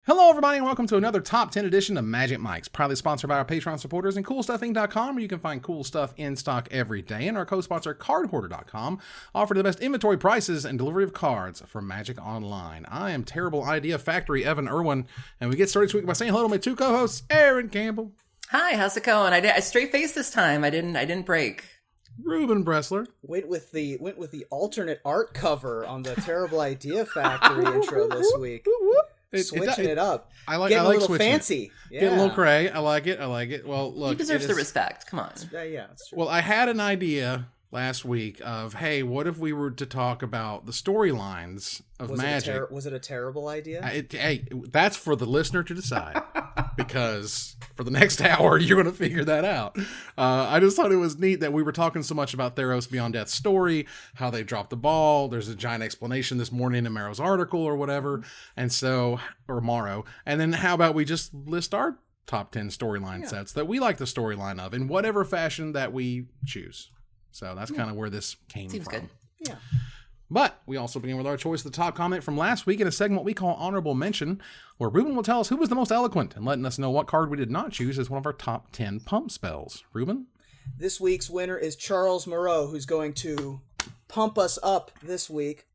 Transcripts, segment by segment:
Hello, everybody, and welcome to another Top 10 edition of Magic Mike's, proudly sponsored by our Patreon supporters and CoolStuffInc.com, where you can find cool stuff in stock every day, and our co-sponsor, CardHoarder.com, offer the best inventory prices and delivery of cards for Magic Online. I am Terrible Idea Factory Evan Irwin, and we get started this week by saying hello to my two co-hosts, Aaron Campbell. Hi, how's it going? I straight face this time. I didn't break. Ruben Bressler. Went with the alternate art cover on the Terrible Idea Factory intro this week. Switching it up. I like a little switching fancy. Yeah. Get a little cray. I like it. Well, look. He deserves the respect. Come on. Yeah, that's true. Well, I had an idea last week of, hey, what if we were to talk about the storylines of Magic? Was it a terrible idea? Hey, that's for the listener to decide. Because for the next hour, you're going to figure that out. I just thought it was neat that we were talking so much about Theros Beyond Death's story, how they dropped the ball. There's a giant explanation this morning in Maro's article or whatever. And so, or Morrow. And then how about we just list our top 10 storyline sets that we like the storyline of in whatever fashion that we choose. So that's kind of where this came Seems from. good. Yeah. But we also begin with our choice of the top comment from last week in a segment we call Honorable Mention, where Ruben will tell us who was the most eloquent and letting us know what card we did not choose as one of our top 10 pump spells. Ruben? This week's winner is Charles Moreau, who's going to pump us up this week.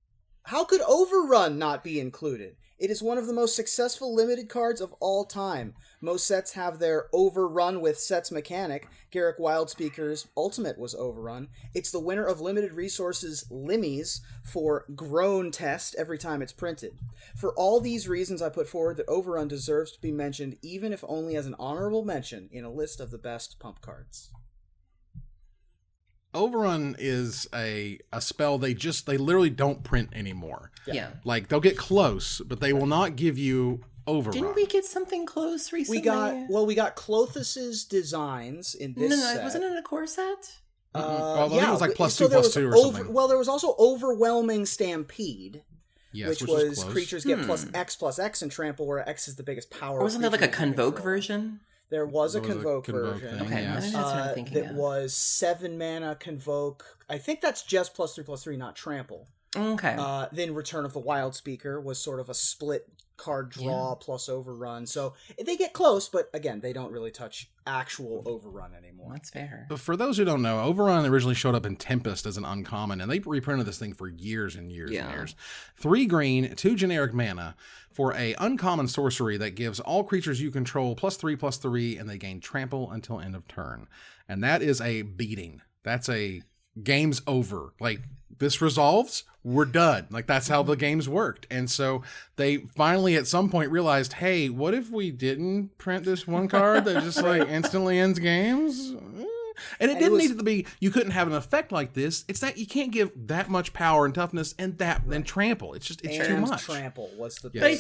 How could Overrun not be included? It is one of the most successful limited cards of all time. Most sets have their Overrun with sets mechanic. Garrick Wildspeaker's Ultimate was Overrun. It's the winner of Limited Resources Limmies for Groan Test every time it's printed. For all these reasons, I put forward that Overrun deserves to be mentioned, even if only as an honorable mention in a list of the best pump cards. Overrun is a spell they literally don't print anymore. Yeah. Like, they'll get close, but they will not give you Overrun. Didn't we get something close recently? We got Clothus's designs in this set. No, wasn't it a core set? I think it was like plus 2, plus 2 or something. Well, there was also Overwhelming Stampede. Yes, which was creatures get plus X and trample, where X is the biggest power. Or wasn't there like a Convoke version? There was a Convoke Thing, version. Okay, yes. that's what I'm thinking that was 7 mana Convoke. I think that's just +3/+3, not trample. Okay. Then Return of the Wildspeaker was sort of a split card draw plus Overrun. So they get close, but again, they don't really touch actual Overrun anymore. That's fair. But for those who don't know, Overrun originally showed up in Tempest as an uncommon, and they reprinted this thing for years and years and years. 3 green, 2 generic mana for a uncommon sorcery that gives all creatures you control +3/+3, and they gain trample until end of turn. And that is a beating. That's a game's over. Like, this resolves, we're done. Like, that's how the games worked. And so they finally at some point realized, hey, what if we didn't print this one card that just like instantly ends games? And it didn't need to be, you couldn't have an effect like this. It's that you can't give that much power and toughness and then trample. It's too much. Trample was the But I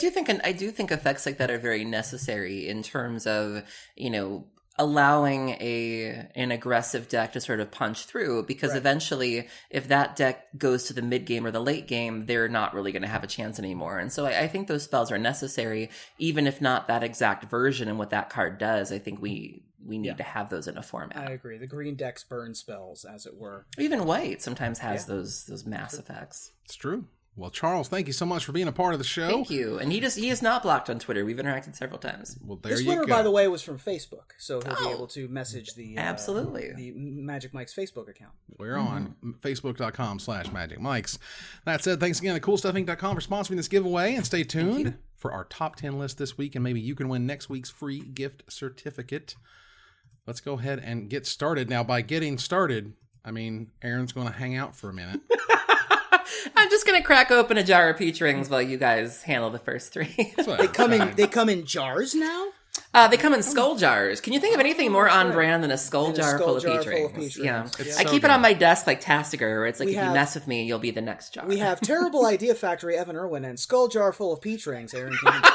do think effects like that are very necessary in terms of, allowing an aggressive deck to sort of punch through, because eventually if that deck goes to the mid game or the late game, they're not really going to have a chance anymore. And so I think those spells are necessary, even if not that exact version and what that card does. I think we need to have those in a format. I agree. The green decks burn spells, as it were. Even white sometimes has those mass effects. It's true. Well, Charles, thank you so much for being a part of the show. Thank you. And he is not blocked on Twitter. We've interacted several times. Well, there this you winner, go. by the way, was from Facebook, so he'll be able to message the absolutely the Magic Mike's Facebook account. We're on Facebook.com/MagicMikes. That said, thanks again to CoolStuffInc.com for sponsoring this giveaway, and stay tuned for our top 10 list this week, and maybe you can win next week's free gift certificate. Let's go ahead and get started. Now, by getting started, I mean Aaron's going to hang out for a minute. I'm just gonna crack open a jar of peach rings while you guys handle the first 3. They come in jars now? They come in skull jars. Can you think of anything more on brand than a skull jar full of peach rings? Yeah. I keep it on my desk like Tastiger, where it's like, if you mess with me, you'll be the next jar. We have Terrible Idea Factory Evan Irwin and Skull Jar full of peach rings, Aaron Campbell.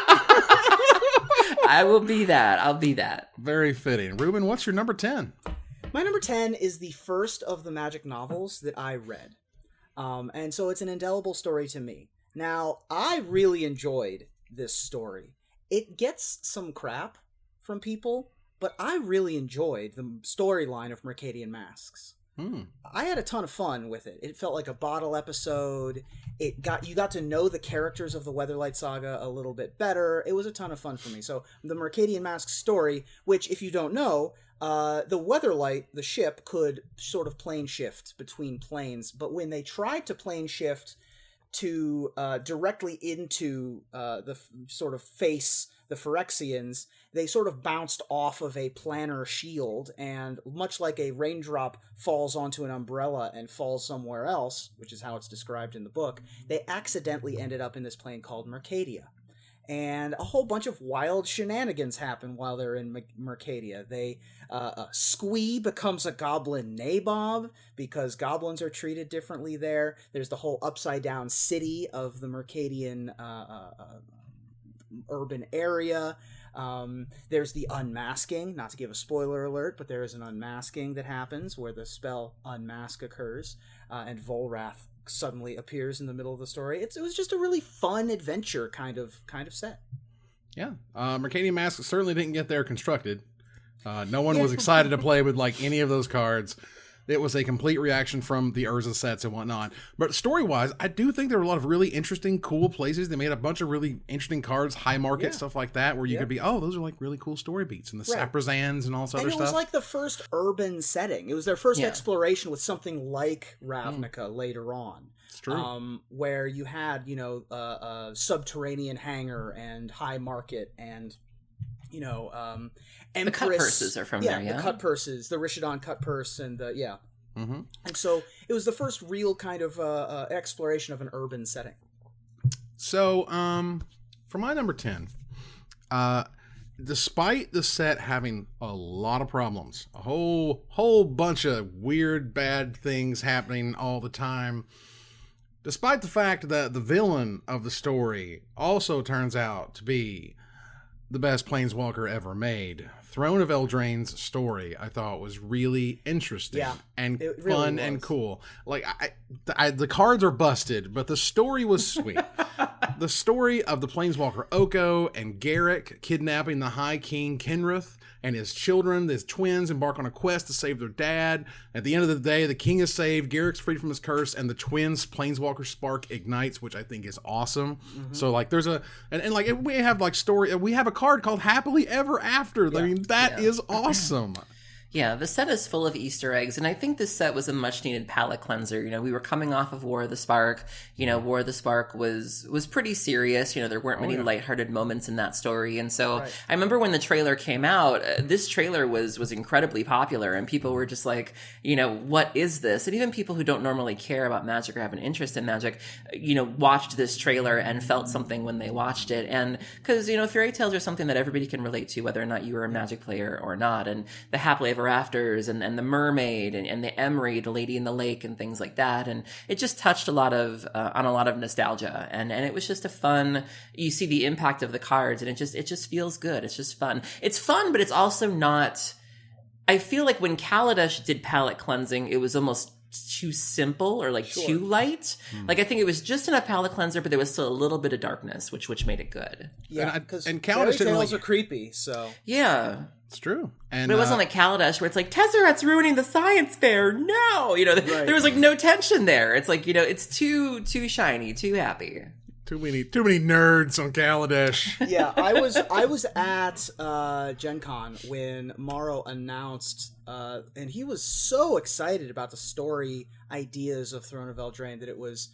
I will be that. I'll be that. Very fitting. Ruben, what's your number 10? My number 10 is the first of the Magic novels that I read. And so it's an indelible story to me. Now, I really enjoyed this story. It gets some crap from people, but I really enjoyed the storyline of Mercadian Masks. I had a ton of fun with it. It felt like a bottle episode. You got to know the characters of the Weatherlight Saga a little bit better. It was a ton of fun for me. So the Mercadian Mask story, which if you don't know, the Weatherlight, the ship, could sort of plane shift between planes, but when they tried to plane shift to directly into sort of face the Phyrexians, they sort of bounced off of a planar shield, and much like a raindrop falls onto an umbrella and falls somewhere else, which is how it's described in the book, they accidentally ended up in this plane called Mercadia. And a whole bunch of wild shenanigans happen while they're in Mercadia. Squee becomes a goblin nabob because goblins are treated differently there. There's the whole upside-down city of the Mercadian urban area. There's the unmasking, not to give a spoiler alert, but there is an unmasking that happens where the spell Unmask occurs, and Volrath suddenly appears in the middle of the story. It was just a really fun adventure kind of set. Yeah. Mercadian Mask certainly didn't get there constructed. No one was excited to play with like any of those cards. It was a complete reaction from the Urza sets and whatnot. But story-wise, I do think there were a lot of really interesting, cool places. They made a bunch of really interesting cards, high market, stuff like that, where you could be, those are like really cool story beats. And the Saprazans and all this other stuff. And it was like the first urban setting. It was their first exploration with something like Ravnica later on. It's true. Where you had, a subterranean hangar and high market and, Empress. The cut purses are from there, the cut purses, the Rishadan cut purse, and Mm-hmm. And so it was the first real kind of exploration of an urban setting. So, for my number 10, despite the set having a lot of problems, a whole bunch of weird, bad things happening all the time, despite the fact that the villain of the story also turns out to be the best Planeswalker ever made, Throne of Eldraine's story, I thought was really interesting and really fun and cool. Like, the cards are busted, but the story was sweet. The story of the Planeswalker Oko and Garruk kidnapping the High King Kenrith and his children, his twins, embark on a quest to save their dad. At the end of the day, the king is saved, Garrick's freed from his curse, and the twins' Planeswalker spark ignites, which I think is awesome. Mm-hmm. So, like, there's we have, like, story, we have a card called Happily Ever After. I mean, that is awesome. Yeah, the set is full of Easter eggs, and I think this set was a much-needed palate cleanser. We were coming off of War of the Spark. War of the Spark was pretty serious. There weren't many lighthearted moments in that story, and so I remember when the trailer came out, this trailer was incredibly popular, and people were just like, what is this? And even people who don't normally care about Magic or have an interest in Magic, watched this trailer and felt something when they watched it. And because, fairy tales are something that everybody can relate to, whether or not you are a Magic player or not, and the Happily Ever Afters and the mermaid and the Emery, the Lady in the Lake, and things like that, and it just touched on a lot of nostalgia, and it was just a fun. You see the impact of the cards, and it just feels good. It's just fun. It's fun, but it's also not. I feel like when Kaladesh did palette cleansing, it was almost too simple or too light. Like, I think it was just enough palette cleanser, but there was still a little bit of darkness, which made it good. Yeah, because fairy tales are creepy, so yeah. It's true. And but it wasn't like Kaladesh where it's like, Tezzeret's ruining the science fair. No! There was no tension there. It's like, it's too shiny, too happy. Too many nerds on Kaladesh. Yeah, I was at Gen Con when Morrow announced, and he was so excited about the story ideas of Throne of Eldraine that it was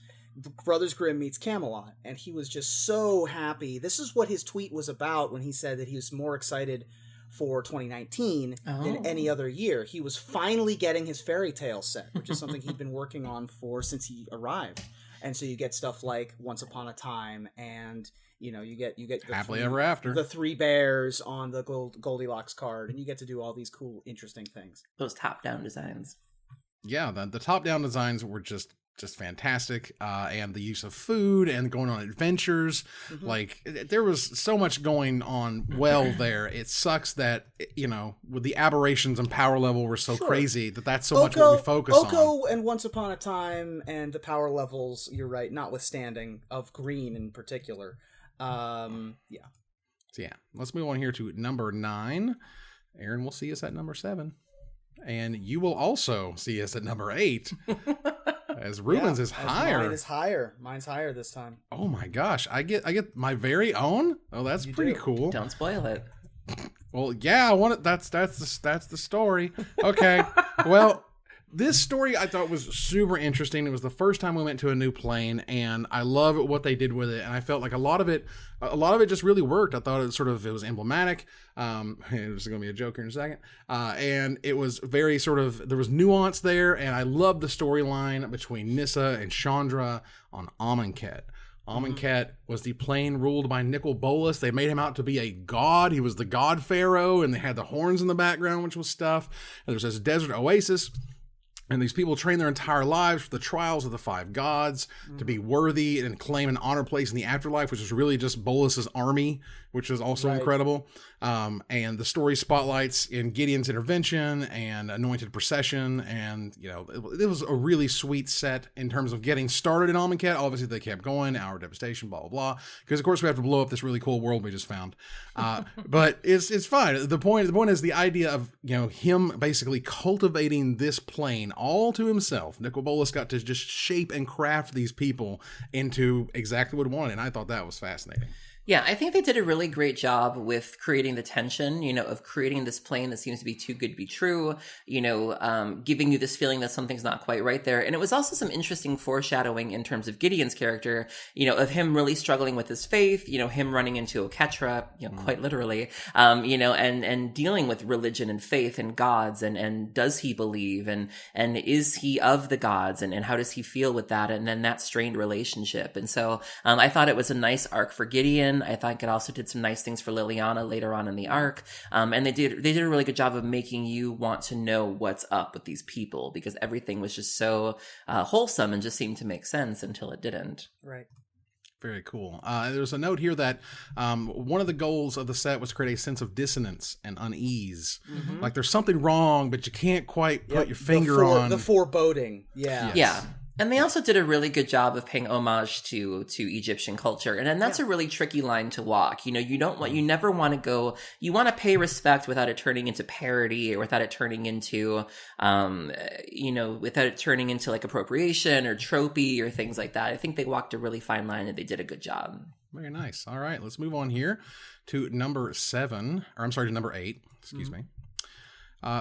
Brothers Grimm meets Camelot, and he was just so happy. This is what his tweet was about when he said that he was more excited for 2019 than any other year. He was finally getting his fairy tale set, which is something he'd been working on since he arrived. And so you get stuff like Once Upon a Time, and you get Happily Ever After, the 3 bears on the Goldilocks card, and you get to do all these cool, interesting things. Those top-down designs. Yeah, the top-down designs were just fantastic, and the use of food and going on adventures. Mm-hmm. Like, there was so much going on there. It sucks that with the aberrations and power level were so crazy that's so much what we focus on. Oko and Once Upon a Time and the power levels, you're right, notwithstanding, of green in particular. So let's move on here to number 9. Aaron, we'll see us at number 7. And you will also see us at number 8. As Ruben's is higher. Mine is higher. Mine's higher this time. Oh my gosh. I get my very own? Oh, that's pretty cool. Don't spoil it. Well, yeah, I want it. That's the story. Okay. Well, this story I thought was super interesting. It was the first time we went to a new plane, and I love what they did with it. And I felt like a lot of it just really worked. I thought it was emblematic. It was going to be a joke here in a second. And it was very there was nuance there, and I loved the storyline between Nyssa and Chandra on Amonkhet. Amonkhet was the plane ruled by Nicol Bolas. They made him out to be a god. He was the god pharaoh, and they had the horns in the background, which was stuff. And there's this desert oasis. And these people train their entire lives for the trials of the 5 gods to be worthy and claim an honor place in the afterlife, which is really just Bolas's army, which is also incredible. And the story spotlights in Gideon's intervention and anointed procession. And, it was a really sweet set in terms of getting started in Amonkhet. Obviously, they kept going, Hour of Devastation, blah, blah, blah. Because, of course, we have to blow up this really cool world we just found. But it's fine. The point is the idea of, him basically cultivating this plane all to himself. Nicol Bolas got to just shape and craft these people into exactly what he wanted. And I thought that was fascinating. Yeah, I think they did a really great job with creating the tension, of creating this plane that seems to be too good to be true, giving you this feeling that something's not quite right there. And it was also some interesting foreshadowing in terms of Gideon's character, of him really struggling with his faith, him running into Oketra, quite literally, and dealing with religion and faith and gods and does he believe and is he of the gods and how does he feel with that? And then that strained relationship. And so I thought it was a nice arc for Gideon. I think it also did some nice things for Liliana later on in the arc. And they did a really good job of making you want to know what's up with these people because everything was just so wholesome and just seemed to make sense until it didn't. Right. Very cool. There's a note here that one of the goals of the set was to create a sense of dissonance and unease. Mm-hmm. Like there's something wrong, but you can't quite put your finger on. The foreboding. Yeah. Yes. Yeah. And they also did a really good job of paying homage to Egyptian culture. And that's a really tricky line to walk. You never want to go, you want to pay respect without it turning into parody or without it turning into, like appropriation or tropey or things like that. I think they walked a really fine line and they did a good job. Very nice. All right, let's move on here to number 8. Excuse me.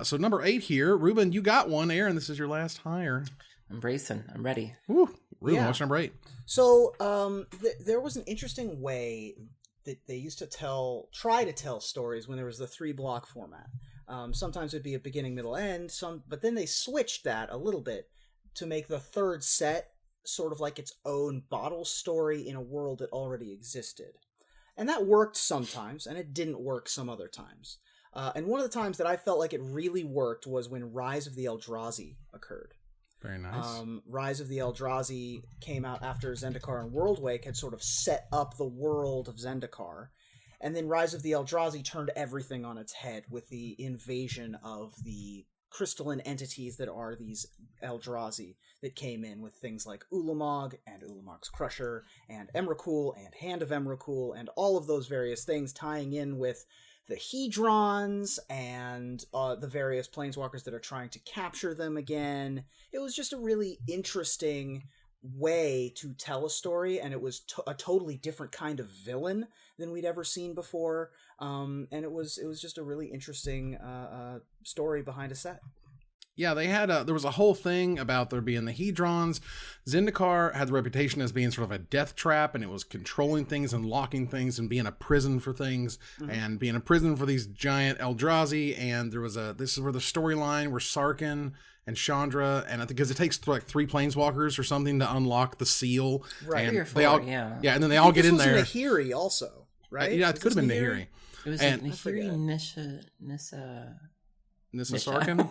So number 8 here, Ruben, you got one, Aaron. This is your last hire. I'm bracing. I'm ready. Woo. Ruben, what's number 8? So there was an interesting way that they used to try to tell stories when there was the 3-block format. Sometimes it'd be a beginning, middle, end. But then they switched that a little bit to make the third set sort of like its own bottle story in a world that already existed. And that worked sometimes, and it didn't work some other times. And one of the times that I felt like it really worked was when Rise of the Eldrazi occurred. Very nice. Rise of the Eldrazi came out after Zendikar and Worldwake had sort of set up the world of Zendikar. And then Rise of the Eldrazi turned everything on its head with the invasion of the crystalline entities that are these Eldrazi that came in with things like Ulamog and Ulamog's Crusher and Emrakul and Hand of Emrakul and all of those various things tying in with the Hedrons and the various planeswalkers that are trying to capture them again. It was just a really interesting way to tell a story, and it was a totally different kind of villain than we'd ever seen before. And it was just a really interesting story behind a set. Yeah, they had there was a whole thing about there being the Hedrons. Zendikar had the reputation as being sort of a death trap, and it was controlling things and locking things and being a prison for things, and being a prison for these giant Eldrazi. And there was this is where the storyline where Sarkhan and Chandra, and I think because it takes like 3 planeswalkers or something to unlock the seal, right? And 3 or 4, and then they all get in there. Nahiri also, right? Yeah, it could have been Nahiri. It was Nahiri, Nissa Sarkhan.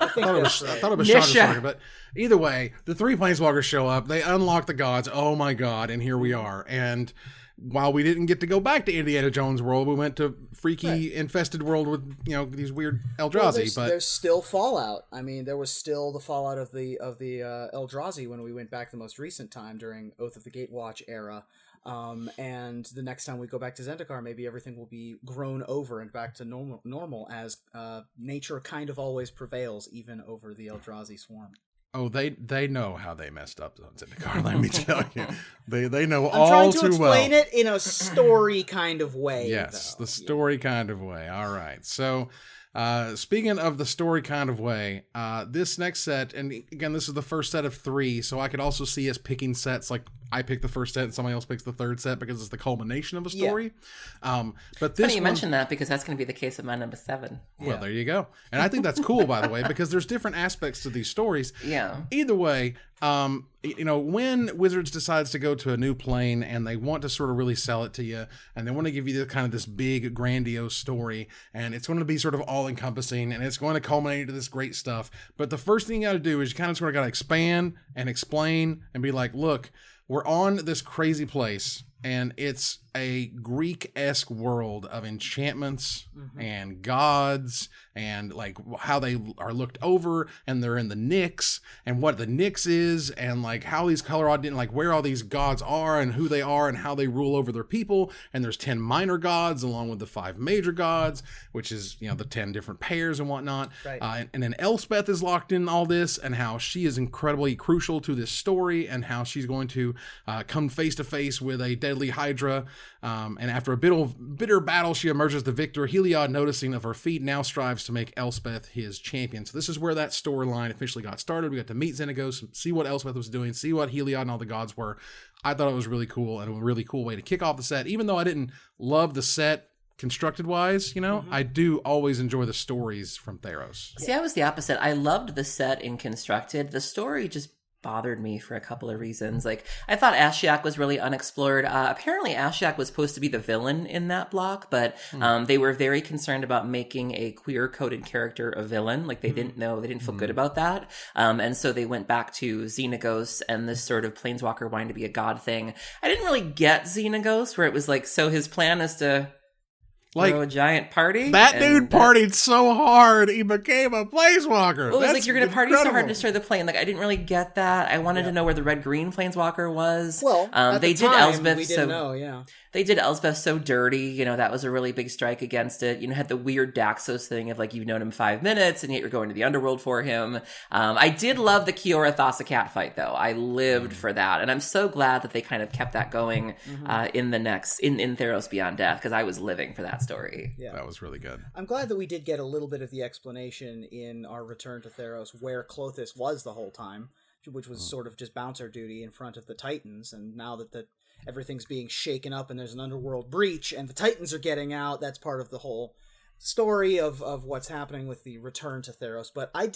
I thought it was Chandra Sarkhan, but either way, the 3 planeswalkers show up. They unlock the gods. Oh my god! And here we are. And while we didn't get to go back to Indiana Jones world, we went to freaky infested world with these weird Eldrazi. Well, there's still fallout. I mean, there was still the fallout of the Eldrazi when we went back the most recent time during Oath of the Gatewatch era. And the next time we go back to Zendikar, maybe everything will be grown over and back to normal as nature kind of always prevails, even over the Eldrazi swarm. Oh, they know how they messed up on Zendikar, let me tell you. They know I'm all trying too to explain well. it in a story kind of way. Yes, though. the story kind of way. All right. So, speaking of the story kind of way, this next set, and again, this is the first set of 3, so I could also see us picking sets like I pick the first set and somebody else picks the third set because it's the culmination of a story. But this Funny you mentioned that because that's going to be the case of my number 7. Well, there you go. And I think that's cool, by the way, because there's different aspects to these stories. Yeah. Either way, when Wizards decides to go to a new plane and they want to sort of really sell it to you and they want to give you kind of this big, grandiose story and it's going to be sort of all-encompassing and it's going to culminate into this great stuff. But the first thing you got to do is you kind of sort of got to expand and explain and be like, look, we're on this crazy place and it's a Greek-esque world of enchantments and gods and like how they are looked over and they're in the Nyx and what the Nyx is and like how these color odd like where all these gods are and who they are and how they rule over their people. And there's 10 minor gods along with the 5 major gods, which is, the 10 different pairs and whatnot. Right. And then Elspeth is locked in all this and how she is incredibly crucial to this story and how she's going to come face to face with a deadly Hydra. And after a bitter battle, she emerges the victor. Heliod, noticing of her feat, now strives to make Elspeth his champion. So this is where that storyline officially got started. We got to meet Xenagos, see what Elspeth was doing, see what Heliod and all the gods were. I thought it was really cool and a really cool way to kick off the set. Even though I didn't love the set constructed wise, I do always enjoy the stories from Theros. See, I was the opposite. I loved the set in constructed. The story just bothered me for a couple of reasons. Like, I thought Ashiok was really unexplored. Apparently Ashiok was supposed to be the villain in that block, but they were very concerned about making a queer-coded character a villain. Like, they didn't feel good about that. And so they went back to Xenagos and this sort of Planeswalker wanting to be a god thing. I didn't really get Xenagos, where it was like, so his plan is to throw a giant party. That dude partied so hard, he became a planeswalker. Well, it was like, you're going to party so hard to destroy the plane. Like, I didn't really get that. I wanted to know where the red-green planeswalker was. Well, they did Elspeth, we didn't know, yeah. They did Elspeth so dirty, that was a really big strike against it. Had the weird Daxos thing of like, you've known him 5 minutes and yet you're going to the underworld for him. I did love the Kiora Thassa cat fight though. I lived for that. And I'm so glad that they kind of kept that going in Theros Beyond Death, because I was living for that story. Yeah. That was really good. I'm glad that we did get a little bit of the explanation in our return to Theros where Klothys was the whole time, which was sort of just bouncer duty in front of the Titans. And now that everything's being shaken up and there's an underworld breach and the Titans are getting out, that's part of the whole story of what's happening with the return to Theros. But I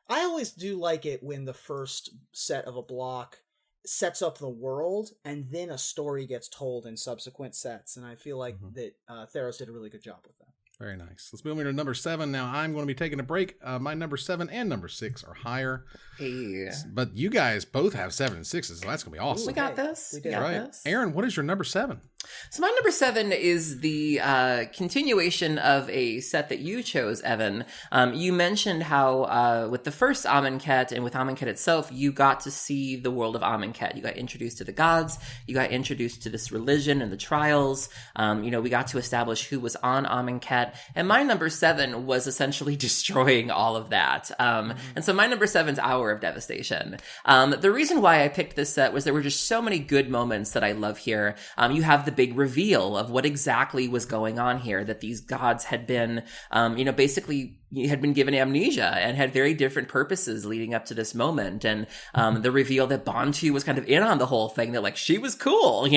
always do like it when the first set of a block sets up the world and then a story gets told in subsequent sets. And I feel like that Theros did a really good job with that. Very nice. Let's move on to number 7. Now, I'm going to be taking a break. My number 7 and number 6 are higher. Hey. But you guys both have 7 and 6s, so that's going to be awesome. We got this. We did. got right. this. Aaron, what is your number 7? So my number 7 is the continuation of a set that you chose, Evan. You mentioned how with the first Amonkhet and with Amonkhet itself, you got to see the world of Amonkhet. You got introduced to the gods. You got introduced to this religion and the trials. We got to establish who was on Amonkhet. And my number 7 was essentially destroying all of that. And so my number 7's Hour of Devastation. The reason why I picked this set was there were just so many good moments that I love here. You have the big reveal of what exactly was going on here, that these gods had been, basically had been given amnesia and had very different purposes leading up to this moment. And the reveal that Bantu was kind of in on the whole thing, that like, she was cool,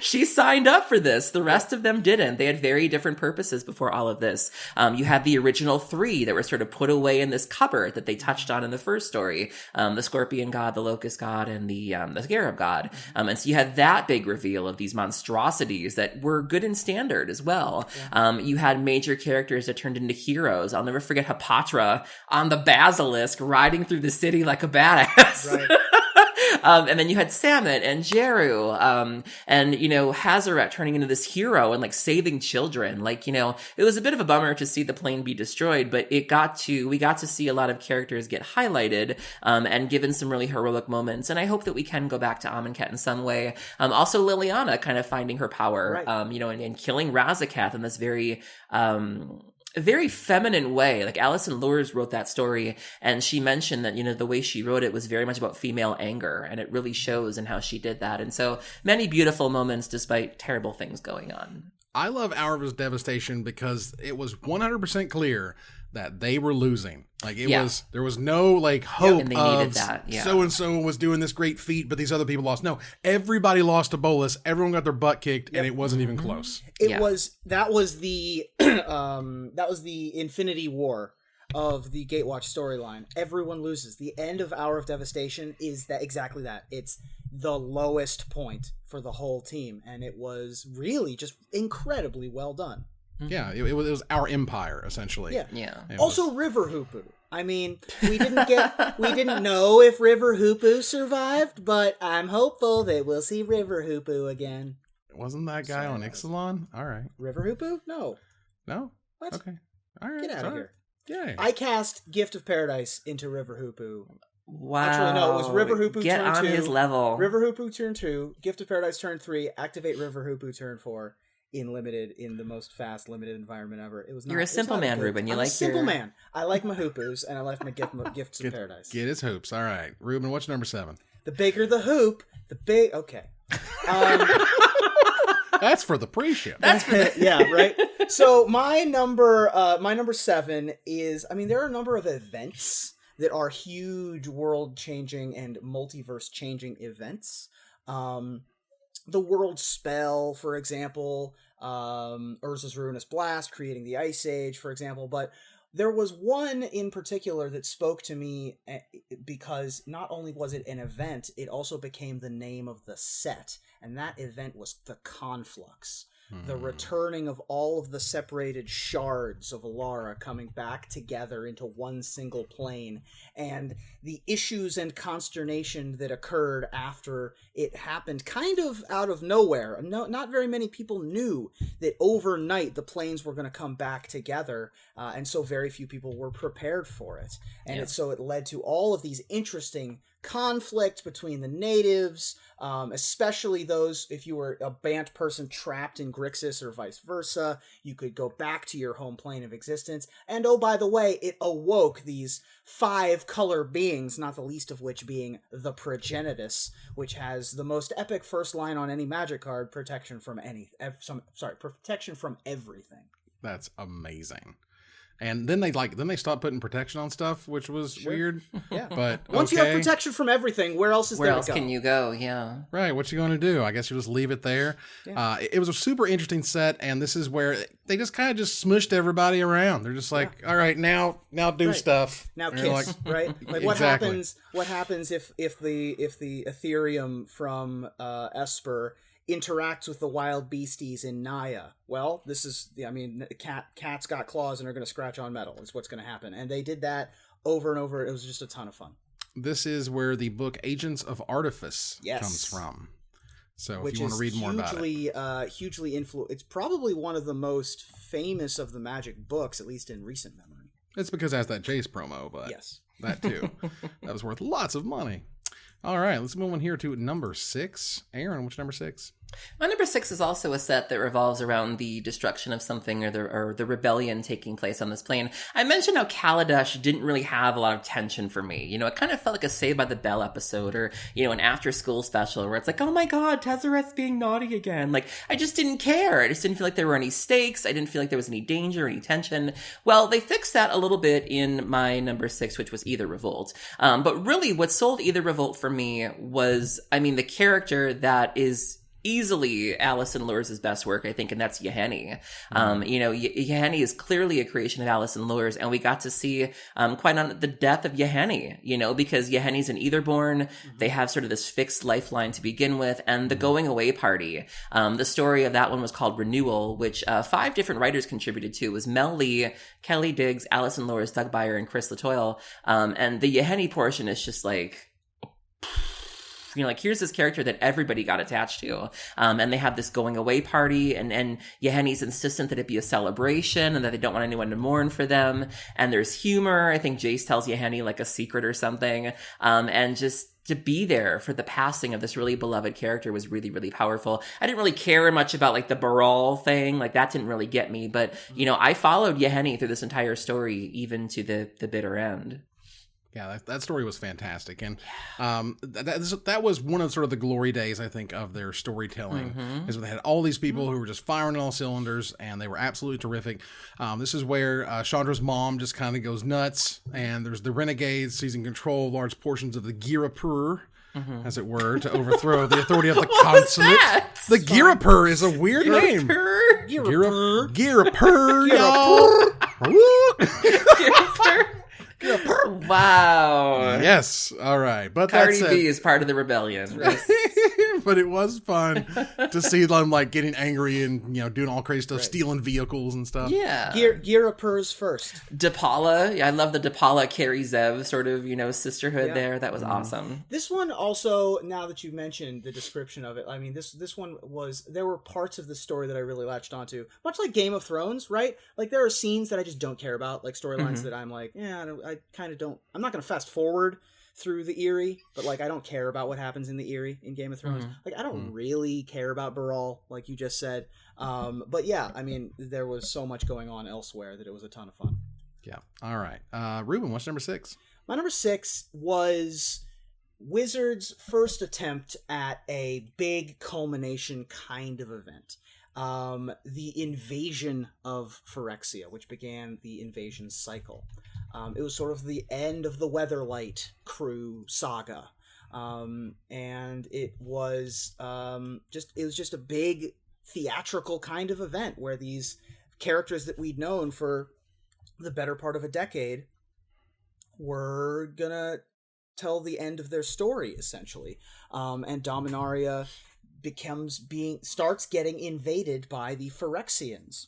she signed up for this. The rest of them didn't. They had very different purposes before all of this. You had the original 3 that were sort of put away in this cupboard that they touched on in the first story. The Scorpion God, the Locust God, and the Scarab God. And so you had that big reveal of these monstrosities that were good and standard as well. Yeah. You had major characters that turned into heroes. I'll never forget Hapatra on the Basilisk riding through the city like a badass. Right. And then you had Samet and Jeru, and, Hazaret turning into this hero and like saving children. Like, it was a bit of a bummer to see the plane be destroyed, but we got to see a lot of characters get highlighted, and given some really heroic moments. And I hope that we can go back to Amonkhet in some way. Also Liliana kind of finding her power, right. and killing Razakath in this very feminine way. Like Alison Lures wrote that story, and she mentioned that, the way she wrote it was very much about female anger, and it really shows in how she did that. And so many beautiful moments despite terrible things going on. I love Hour of Devastation because it was 100% clear that they were losing. Like there was no like hope and they of needed that. Yeah. So-and-so was doing this great feat, but these other people lost. No, everybody lost to Bolus. Everyone got their butt kicked, and it wasn't even close. That was the Infinity War of the Gatewatch storyline. Everyone loses. The end of Hour of Devastation is exactly that. It's the lowest point for the whole team, and it was really just incredibly well done. Yeah, it was our empire essentially. Yeah. Also, River Hoopu. I mean, we didn't know if River Hoopu survived, but I'm hopeful that we'll see River Hoopu again. Wasn't that guy on Ixalan? All right. River Hoopu? No. What? Okay. All right. Get out of here. Yeah. I cast Gift of Paradise into River Hoopu. Wow. Actually, no, it was River Hoopu Get turn on 2. his level. River Hoopu turn 2, Gift of Paradise turn 3, activate River Hoopu turn 4 in the most fast limited environment ever. It was not, You're a simple man, Ruben. I'm a simple man. I like my hoopus, and I like my Gifts of Paradise. Get his hoops. All right. Ruben, what's number 7? The bigger the hoop, the big... Okay. That's for the pre-show. That's for the... Yeah, right? So my number 7 is... I mean, there are a number of events that are huge world-changing and multiverse-changing events. The World Spell, for example, Urza's Ruinous Blast, creating the Ice Age, for example. But there was one in particular that spoke to me because not only was it an event, it also became the name of the set. And that event was the Conflux. The returning of all of the separated shards of Alara coming back together into one single plane, and the issues and consternation that occurred after it happened kind of out of nowhere. Not very many people knew that overnight the planes were going to come back together, and so very few people were prepared for it. And so it led to all of these interesting conflicts between the natives, especially those, if you were a Bant person trapped in Grixis or vice versa, you could go back to your home plane of existence. And oh, by the way, it awoke these 5 color beings, not the least of which being the Progenitus, which has the most epic first line on any Magic card, protection from protection from everything. That's amazing. And then they stopped putting protection on stuff, which was weird. Yeah, but once you have protection from everything, where else can you go? Yeah, right. What you going to do? I guess you just leave it there. Yeah. It was a super interesting set, and this is where they just kind of just smushed everybody around. They're just like, all right, now do stuff. Now kiss, right? Like what happens? What happens if the Ethereum from Esper interacts with the wild beasties in Naya? Well, this is cats got claws and are going to scratch on metal is what's going to happen. And they did that over and over. It was just a ton of fun. This is where the book Agents of Artifice comes from. So if you want to read more about it. Hugely it's probably one of the most famous of the Magic books, at least in recent memory. It's because it has that Jace promo, but yes, that too. That was worth lots of money. All right, let's move on here to number 6. Aaron, what's number 6? My number 6 is also a set that revolves around the destruction of something or the rebellion taking place on this plane. I mentioned how Kaladesh didn't really have a lot of tension for me. It kind of felt like a Saved by the Bell episode or, an after-school special where it's like, oh my god, Tezzeret's being naughty again. Like, I just didn't care. I just didn't feel like there were any stakes. I didn't feel like there was any danger, any tension. Well, they fixed that a little bit in my number 6, which was Aether Revolt. But really, what sold Aether Revolt for me was, the character that is easily Alison Lures' best work, I think, and that's Yahenni. Yahenni is clearly a creation of Alison Lures, and we got to see quite on the death of Yahenni, because Yahenni's an Aetherborn. They have sort of this fixed lifeline to begin with, and the going away party. The story of that one was called Renewal, which 5 different writers contributed to. It was Mel Lee, Kelly Diggs, Alison Lures, Doug Beyer, and Chris Latoile. And the Yahenni portion is just like like, here's this character that everybody got attached to. And they have this going away party, and Yeheni's insistent that it be a celebration and that they don't want anyone to mourn for them. And there's humor. I think Jace tells Yeheni like a secret or something. And just to be there for the passing of this really beloved character was really, really powerful. I didn't really care much about like the Baral thing. Like that didn't really get me. But, I followed Yeheni through this entire story, even to the bitter end. Yeah, that story was fantastic. And that was one of sort of the glory days, I think, of their storytelling, is when they had all these people who were just firing on all cylinders, and they were absolutely terrific. This is where Chandra's mom just kind of goes nuts, and there's the renegades seizing control of large portions of the Girapur, as it were, to overthrow the authority of the consulate. The Girapur is a weird name. Girapur, y'all. Girapur. Wow. Yes. All right. But Cardi B is part of the rebellion. But it was fun to see them like getting angry and doing all crazy stuff, stealing vehicles and stuff. Yeah. Girapur's first. Depala. I love the Depala Carrie Zev sort of sisterhood there. That was awesome. This one also, now that you mentioned the description of it, I mean this one there were parts of the story that I really latched onto, much like Game of Thrones, right? Like there are scenes that I just don't care about, like storylines that I'm like, I kind of don't. I'm not going to fast forward through the Eyrie, but like I don't care about what happens in the Eyrie in Game of Thrones. Like I don't really care about Baral, like you just said. But yeah, I mean, there was so much going on elsewhere that it was a ton of fun. Yeah. All right. Ruben, what's number 6? My number 6 was Wizards' first attempt at a big culmination kind of event. The invasion of Phyrexia, which began the invasion cycle. It was sort of the end of the Weatherlight crew saga. And it was just a big theatrical kind of event where these characters that we'd known for the better part of a decade were gonna tell the end of their story, essentially. And Dominaria starts getting invaded by the Phyrexians.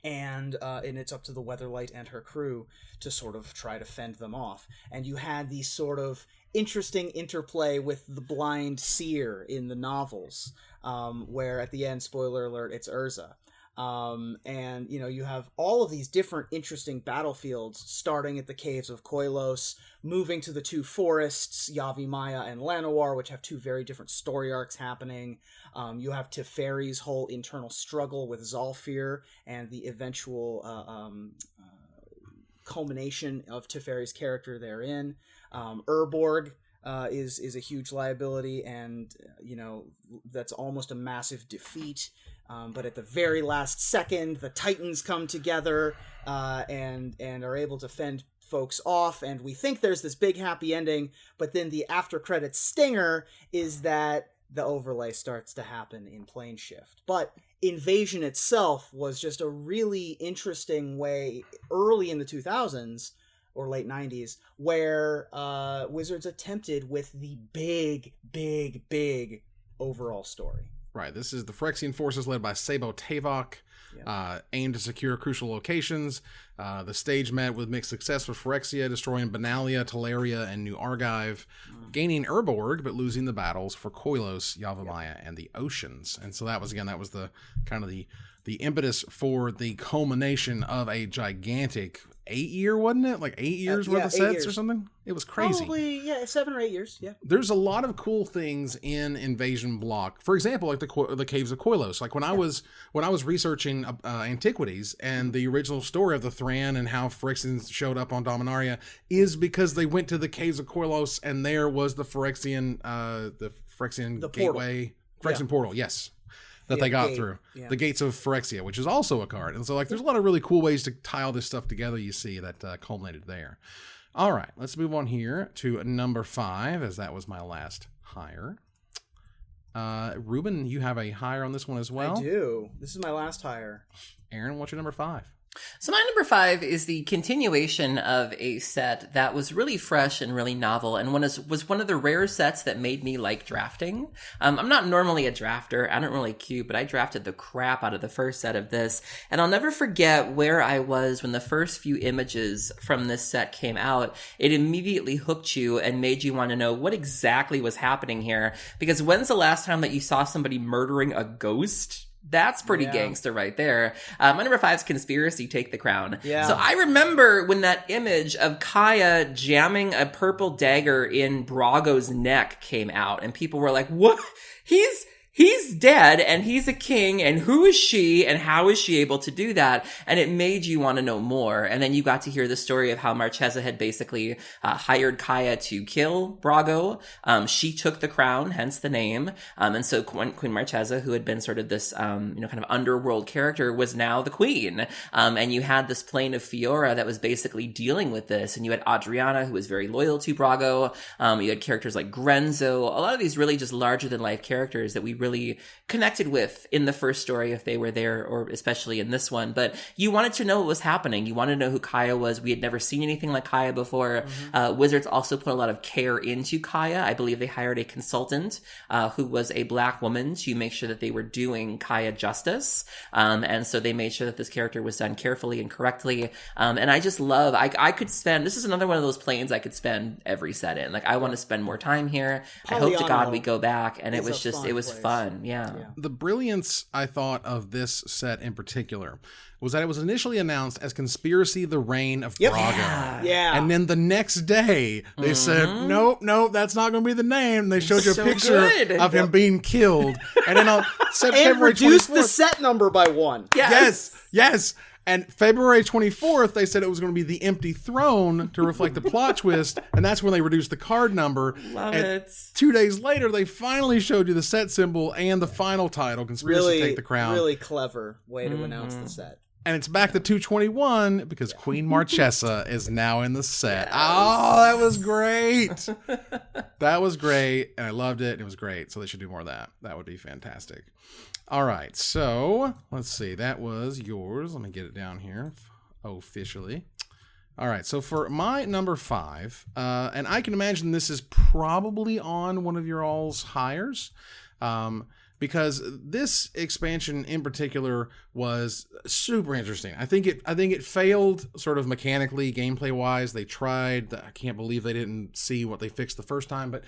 And it's up to the Weatherlight and her crew to sort of try to fend them off. And you had these sort of interesting interplay with the blind seer in the novels, where at the end, spoiler alert, it's Urza. And you have all of these different interesting battlefields, starting at the caves of Koilos, moving to the two forests, Yavimaya and Llanowar, which have two very different story arcs happening. You have Teferi's whole internal struggle with Zalfir and the eventual culmination of Teferi's character therein. Urborg is a huge liability, and that's almost a massive defeat. But at the very last second, the Titans come together and are able to fend folks off, and we think there's this big happy ending, but then the after credits stinger is that the overlay starts to happen in Plane Shift. But Invasion itself was just a really interesting way early in the 2000s or late 90s where Wizards attempted with the big overall story. Right. This is the Phyrexian forces led by Sabo Tavok, aimed to secure crucial locations. The stage met with mixed success with Phyrexia, destroying Benalia, Teleria, and New Argive, gaining Urborg, but losing the battles for Koilos, Yavimaya, and the Oceans. And so that was the kind of the impetus for the culmination of a gigantic 8-year, wasn't it? Like 8 years worth of sets or something? It was crazy. Probably, 7 or 8 years, yeah. There's a lot of cool things in Invasion block. For example, like the Caves of Koilos. Like when I was researching antiquities, and the original story of the Thran and how Phyrexians showed up on Dominaria is because they went to the Caves of Koilos, and there was the Phyrexian gateway, Phyrexian portal, yes. That they got through. Yeah. The Gates of Phyrexia, which is also a card. And so there's a lot of really cool ways to tie all this stuff together, you see, that culminated there. All right, let's move on here to number 5, as that was my last hire. Ruben, you have a hire on this one as well? I do. This is my last hire. Aaron, what's your number 5? So my number 5 is the continuation of a set that was really fresh and really novel, and was one of the rare sets that made me like drafting. I'm not normally a drafter. I don't really queue, but I drafted the crap out of the first set of this, and I'll never forget where I was when the first few images from this set came out. It immediately hooked you and made you want to know what exactly was happening here, because when's the last time that you saw somebody murdering a ghost? That's pretty gangster right there. My number 5 is Conspiracy, Take the Crown. Yeah. So I remember when that image of Kaya jamming a purple dagger in Brago's neck came out, and people were like, what? He's dead, and he's a king, and who is she, and how is she able to do that? And it made you want to know more. And then you got to hear the story of how Marchesa had basically hired Kaya to kill Brago. She took the crown, hence the name. And so Queen Marchesa, who had been sort of this, kind of underworld character, was now the queen. And you had this plane of Fiora that was basically dealing with this. And you had Adriana, who was very loyal to Brago. You had characters like Grenzo, a lot of these really just larger than life characters that we really connected with in the first story if they were there, or especially in this one. But you wanted to know what was happening. You wanted to know who Kaya was. We had never seen anything like Kaya before. Wizards also put a lot of care into Kaya. I believe they hired a consultant who was a black woman to make sure that they were doing Kaya justice. And so they made sure that this character was done carefully and correctly. And I just love, I could spend, this is another one of those planes I could spend every set in. Like, I want to spend more time here. I hope to God we go back. And it was just, it was fun. Yeah. The brilliance, I thought, of this set in particular was that it was initially announced as Conspiracy, the Reign of Brago. Yeah. And then the next day, they said, nope, that's not going to be the name. And they showed you a picture of him being killed. And then on February 24th, reduced the set number by 1. Yes. And February 24th, they said it was going to be the empty throne to reflect the plot twist. And that's when they reduced the card number. Love it. 2 days later, they finally showed you the set symbol and the final title, Conspiracy, Take the Crown. Really clever way to announce the set. And it's back to 221 because Queen Marchesa is now in the set. Yes. Oh, that was great. That was great. And I loved it. It was great. So they should do more of that. That would be fantastic. All right. So let's see. That was yours. Let me get it down here officially. All right. So for my number 5, and I can imagine this is probably on one of your all's hires. Because this expansion in particular was super interesting. I think it failed sort of mechanically, gameplay wise. They tried. I can't believe they didn't see what they fixed the first time, but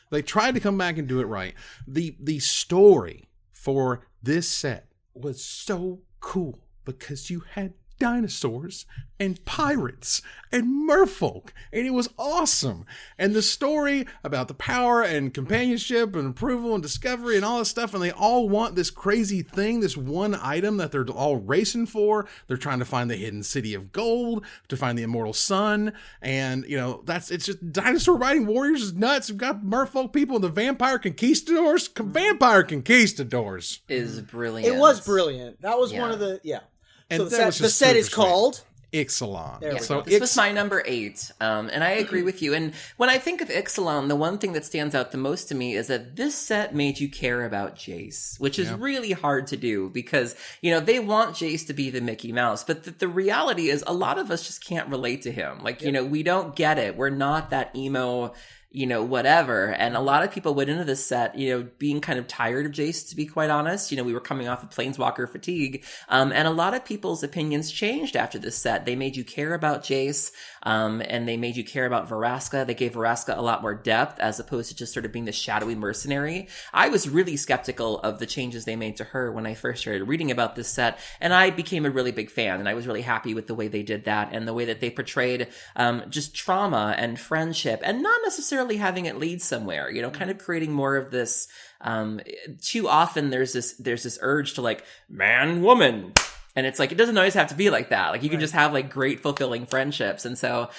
they tried to come back and do it right. The story for this set was so cool because you had dinosaurs and pirates and merfolk, and it was awesome. And the story about the power and companionship and approval and discovery and all this stuff, and they all want this crazy thing, this one item that they're all racing for. They're trying to find the hidden city of gold, to find the immortal sun, and it's just dinosaur riding warriors is nuts. We've got merfolk people and the vampire conquistadors. Vampire conquistadors is brilliant. It was brilliant. That was one of the And so the set is called Ixalan. So this was my number 8, and I agree with you. And when I think of Ixalan, the one thing that stands out the most to me is that this set made you care about Jace, which is really hard to do because, they want Jace to be the Mickey Mouse, but the reality is a lot of us just can't relate to him. Like, we don't get it. We're not that emo, whatever. And a lot of people went into this set, being kind of tired of Jace, to be quite honest. We were coming off of Planeswalker fatigue. And a lot of people's opinions changed after this set. They made you care about Jace, and they made you care about Vraska. They gave Vraska a lot more depth as opposed to just sort of being the shadowy mercenary. I was really skeptical of the changes they made to her when I first started reading about this set, and I became a really big fan, and I was really happy with the way they did that and the way that they portrayed just trauma and friendship, and not necessarily having it lead somewhere, kind of creating more of this. Too often there's this urge to like man, woman. And it's like, it doesn't always have to be like that. Like, you can just have like great fulfilling friendships. And so,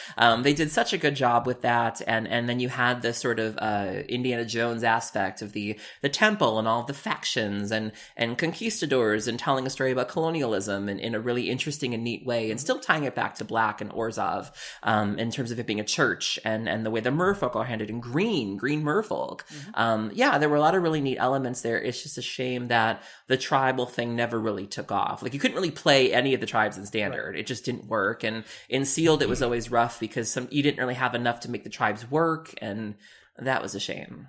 they did such a good job with that. And then you had this sort of, Indiana Jones aspect of the temple and all of the factions and conquistadors and telling a story about colonialism in a really interesting and neat way, and still tying it back to Black and Orzhov, in terms of it being a church and the way the merfolk are handled in green merfolk. There were a lot of really neat elements there. It's just a shame that the tribal thing never really took off. Like, you couldn't really really play any of the tribes in Standard. It just didn't work. And in Sealed, it was always rough because you didn't really have enough to make the tribes work, and that was a shame.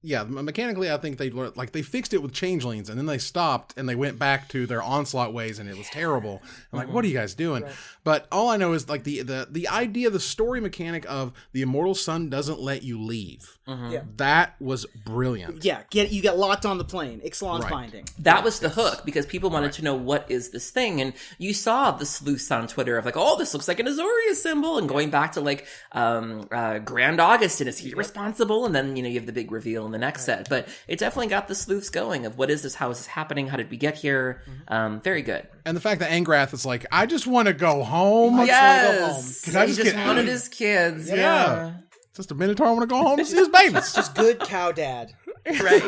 Yeah, mechanically, I think they fixed it with changelings, and then they stopped and they went back to their Onslaught ways, and it was terrible. I'm like, what are you guys doing? Right. But all I know is like the idea, the story mechanic of the immortal sun doesn't let you leave. Yeah. That was brilliant. Yeah, you got locked on the plane. Ixalan's binding. That was the hook, because people wanted to know, what is this thing? And you saw the sleuths on Twitter of like, oh, this looks like an Azoria symbol, and going back to like Grand August, and is he responsible? And then, you have the big reveal in the next set. But it definitely got the sleuths going of, what is this? How is this happening? How did we get here? Very good. And the fact that Angrath is like, I just want to go home. Yes. He just wanted his kids. Yeah. Just a Minotaur, I want to go home and see his babies. Just good cow dad. Right.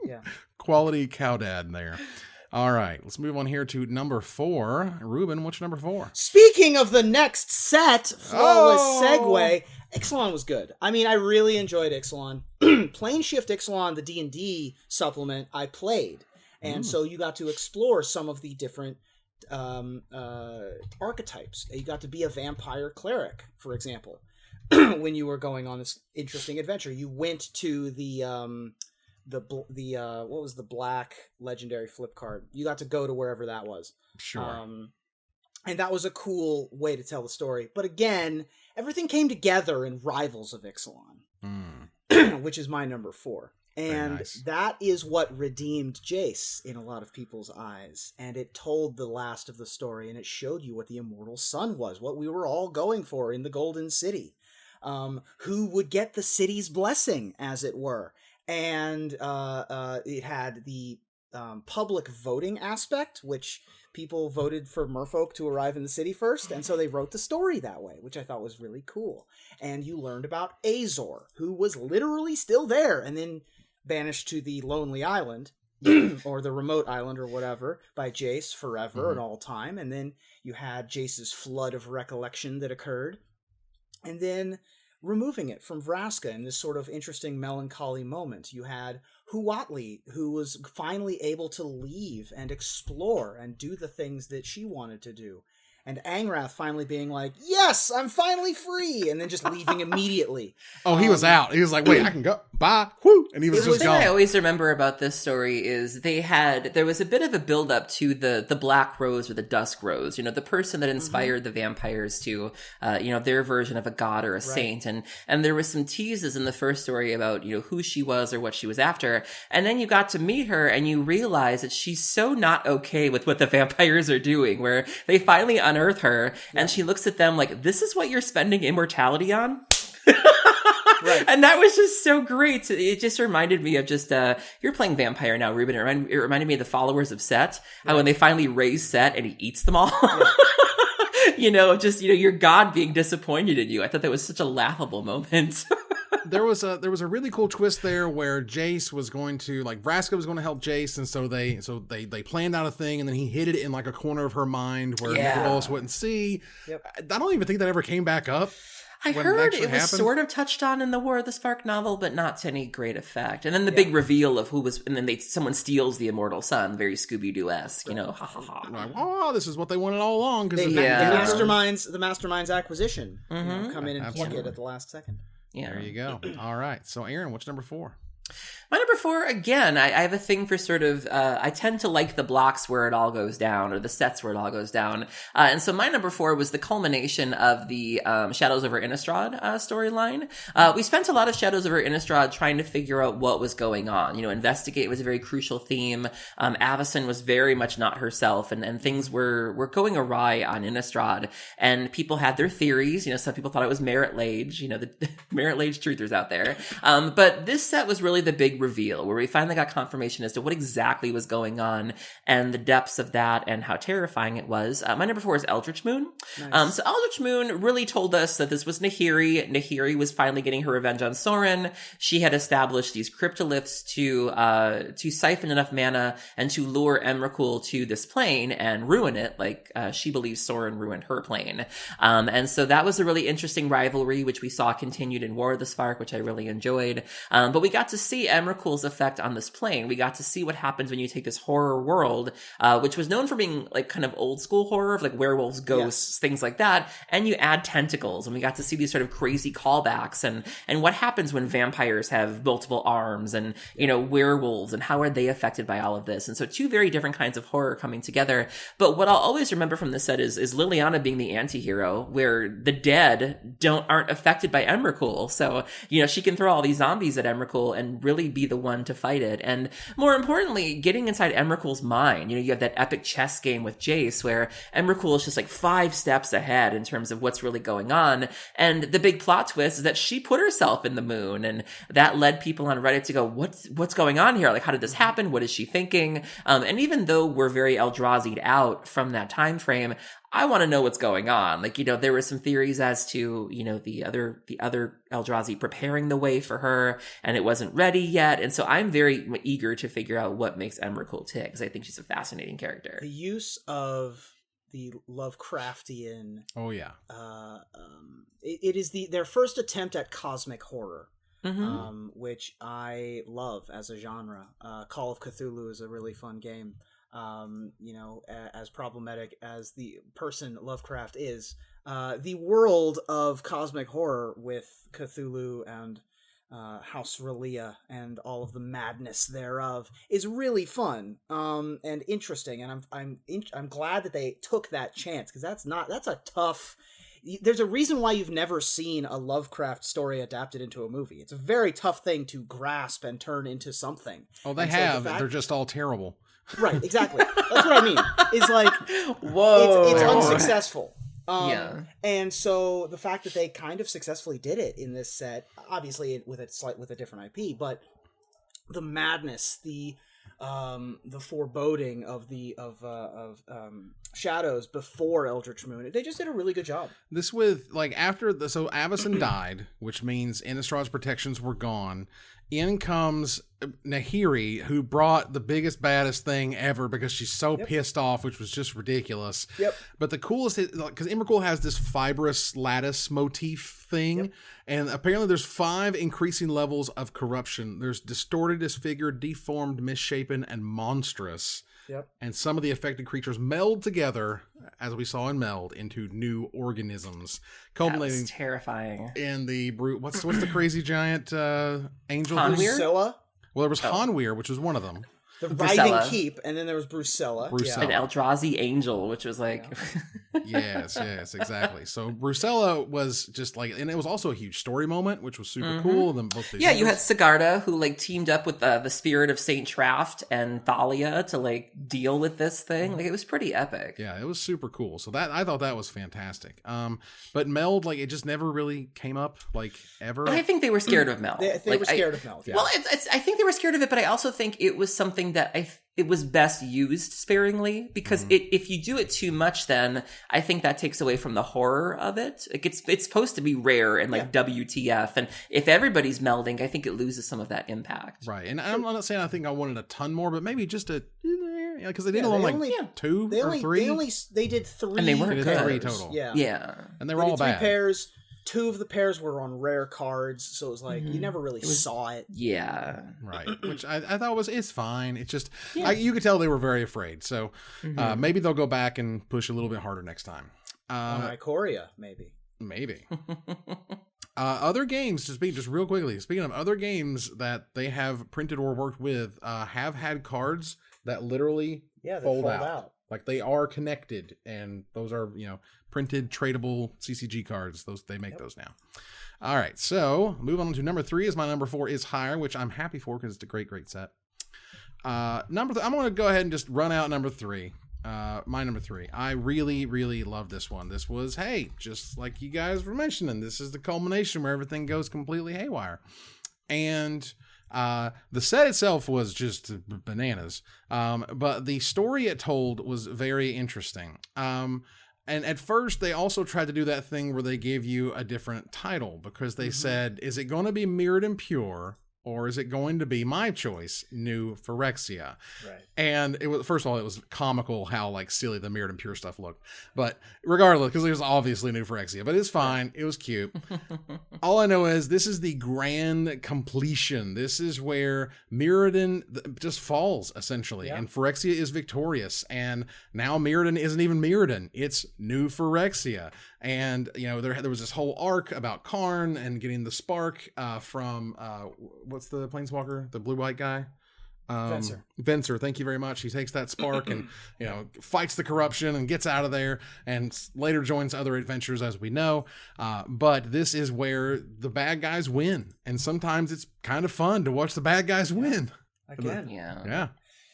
Yeah. Quality cow dad there. All right, let's move on here to number 4. Ruben, what's your number 4? Speaking of the next set, flawless segue, Ixalan was good. I mean, I really enjoyed Ixalan. Plane Shift Ixalan, the D&D supplement, I played. And so you got to explore some of the different archetypes. You got to be a vampire cleric, for example. When you were going on this interesting adventure, you went to the what was the black legendary flip card? You got to go to wherever that was. Sure. And that was a cool way to tell the story. But again, everything came together in Rivals of Ixalan, which is my number 4. And that is what redeemed Jace in a lot of people's eyes. And it told the last of the story, and it showed you what the immortal sun was, what we were all going for in the Golden City. Who would get the city's blessing, as it were. And it had the public voting aspect, which people voted for merfolk to arrive in the city first, and so they wrote the story that way, which I thought was really cool. And you learned about Azor, who was literally still there, and then banished to the Lonely Island, or the Remote Island, or whatever, by Jace forever and all time. And then you had Jace's flood of recollection that occurred. And then removing it from Vraska in this sort of interesting melancholy moment. You had Huatli, who was finally able to leave and explore and do the things that she wanted to do. And Angrath finally being like, yes, I'm finally free, and then just leaving immediately. Oh, he was out. He was like, wait, I can go. Bye. Whoo. And he was just gone. What I always remember about this story is there was a bit of a build-up to the Black Rose or the Dusk Rose, the person that inspired the vampires to, their version of a god or a saint. And there was some teases in the first story about, who she was or what she was after. And then you got to meet her and you realize that she's so not okay with what the vampires are doing, where they finally unearth her and she looks at them like, this is what you're spending immortality on? Right. And that was just so great. It just reminded me of just, you're playing vampire now, Ruben. It reminded me of the followers of Set. How when they finally raise Set and he eats them all. Your god being disappointed in you. I thought that was such a laughable moment. There was a really cool twist there where Jace was going to, like, Vraska was going to help Jace, and so they planned out a thing, and then he hid it in like a corner of her mind where Nicobolus wouldn't see. Yep. I don't even think that ever came back up. I heard it was sort of touched on in the War of the Spark novel, but not to any great effect. And then the big reveal of who was, and then someone steals the immortal sun, very Scooby-Doo-esque, ha ha ha. Like, oh, this is what they wanted all along. The Masterminds acquisition, come in and plug it at the last second. Yeah. There you go. All right. So, Aaron, what's number 4? My number 4, again, I have a thing for sort of, I tend to like the blocks where it all goes down, or the sets where it all goes down. And so my number 4 was the culmination of the Shadows over Innistrad storyline. We spent a lot of Shadows over Innistrad trying to figure out what was going on. Investigate was a very crucial theme. Avacyn was very much not herself, and things were going awry on Innistrad. And people had their theories. Some people thought it was Merit Lage, the Merit Lage truthers out there. But this set was really the big reveal where we finally got confirmation as to what exactly was going on and the depths of that and how terrifying it was. My number 4 is Eldritch Moon. Nice. So Eldritch Moon really told us that this was Nahiri. Nahiri was finally getting her revenge on Sorin. She had established these cryptoliths to siphon enough mana and to lure Emrakul to this plane and ruin it, like she believes Sorin ruined her plane. And so that was a really interesting rivalry, which we saw continued in War of the Spark, which I really enjoyed. But we got to see Emrakul Emrakul's effect on this plane. We got to see what happens when you take this horror world, which was known for being like kind of old school horror of like werewolves, ghosts, things like that, and you add tentacles, and we got to see these sort of crazy callbacks and what happens when vampires have multiple arms, and werewolves, and how are they affected by all of this. And so two very different kinds of horror coming together. But what I'll always remember from this set is Liliana being the anti-hero, where the dead aren't affected by Emrakul. So, she can throw all these zombies at Emrakul and really be the one to fight it. And more importantly, getting inside Emrakul's mind. You have that epic chess game with Jace where Emrakul is just like 5 steps ahead in terms of what's really going on. And the big plot twist is that she put herself in the moon, and that led people on Reddit to go, what's going on here? Like, how did this happen? What is she thinking? And even though we're very Eldrazi'd out from that time frame, I want to know what's going on. Like, there were some theories as to, the other Eldrazi preparing the way for her, and it wasn't ready yet. And so I'm very eager to figure out what makes Emrakul tick, because I think she's a fascinating character. The use of the Lovecraftian... Oh, yeah. It is their first attempt at cosmic horror. Mm-hmm. Which I love as a genre. Call of Cthulhu is a really fun game. As problematic as the person Lovecraft is, the world of cosmic horror with Cthulhu and House Relia and all of the madness thereof is really fun and interesting. And I'm glad that they took that chance, because that's a tough. There's a reason why you've never seen a Lovecraft story adapted into a movie. It's a very tough thing to grasp and turn into something. Oh, they have. They're just all terrible. Right, exactly. That's what I mean. It's like, whoa, it's unsuccessful. Yeah. And so the fact that they kind of successfully did it in this set, obviously with a different IP, but the madness, the foreboding of Shadows before Eldritch Moon, they just did a really good job. This with like so Avacyn died, which means Innistrah's protections were gone. In comes Nahiri, who brought the biggest, baddest thing ever because she's so pissed off, which was just ridiculous. Yep. But the coolest is, because Emrakul has this fibrous lattice motif thing, and apparently there's 5 increasing levels of corruption. There's distorted, disfigured, deformed, misshapen, and monstrous. Yep. And some of the affected creatures meld together, as we saw in Meld, into new organisms, culminating that was terrifying in the what's the crazy giant angel? Brucella? Well, there was Hanweir, which was one of them. The Writhing Keep, and then there was Brucella. An Eldrazi angel, which was like... yes, exactly. So Brucella was just like... And it was also a huge story moment, which was super cool. Then both these you had Sigarda, who like teamed up with the spirit of Saint Traft and Thalia to like deal with this thing. Like, it was pretty epic. Yeah, it was super cool. So that I thought that was fantastic. But Meld, like, it just never really came up, like, ever. I think they were scared of Meld. They were scared of Meld. Yeah. Well, I think they were scared of it, but I also think it was something that it was best used sparingly, because if you do it too much, then I think that takes away from the horror of it. Like, it's supposed to be rare and like WTF, and if everybody's melding, I think it loses some of that impact. Right, and I'm not saying I think I wanted a ton more, but maybe just because they did only 2 or 3. They did 3, and they weren't good. 3 total. Yeah, and they were all bad. 3 pairs. 2 of the pairs were on rare cards, so it was like you never really saw it. Yeah, right. Which I thought it's fine. It's just you could tell they were very afraid. So maybe they'll go back and push a little bit harder next time. Ikoria, maybe. Other games, just real quickly. Speaking of other games that they have printed or worked with, have had cards that literally fold out. Like, they are connected, and those are, printed tradable CCG cards. They make those now. All right, so move on to number 3, as my number 4 is higher, which I'm happy for because it's a great set. Number 3, I'm going to go ahead and just run out number 3. My number 3. I really, really love this one. This was, just like you guys were mentioning, this is the culmination where everything goes completely haywire. And the set itself was just bananas. But the story it told was very interesting. And at first, they also tried to do that thing where they gave you a different title, because they said, is it going to be Mirrored and Pure, or is it going to be my choice, New Phyrexia? Right. And it was, first of all, it was comical how like silly the Mirrored and Pure stuff looked. But regardless, because it was obviously New Phyrexia, but it's fine. It was cute. All I know is this is the grand completion. This is where Mirrodin just falls, essentially. And Phyrexia is victorious. And now Mirrodin isn't even Mirrodin. It's New Phyrexia. And, you know, there was this whole arc about Karn and getting the spark from, what's the Planeswalker? The blue-white guy? Venser, thank you very much. He takes that spark and, you know, fights the corruption and gets out of there and later joins other adventures, as we know. But this is where the bad guys win. And sometimes it's kind of fun to watch the bad guys win. Again. Yeah.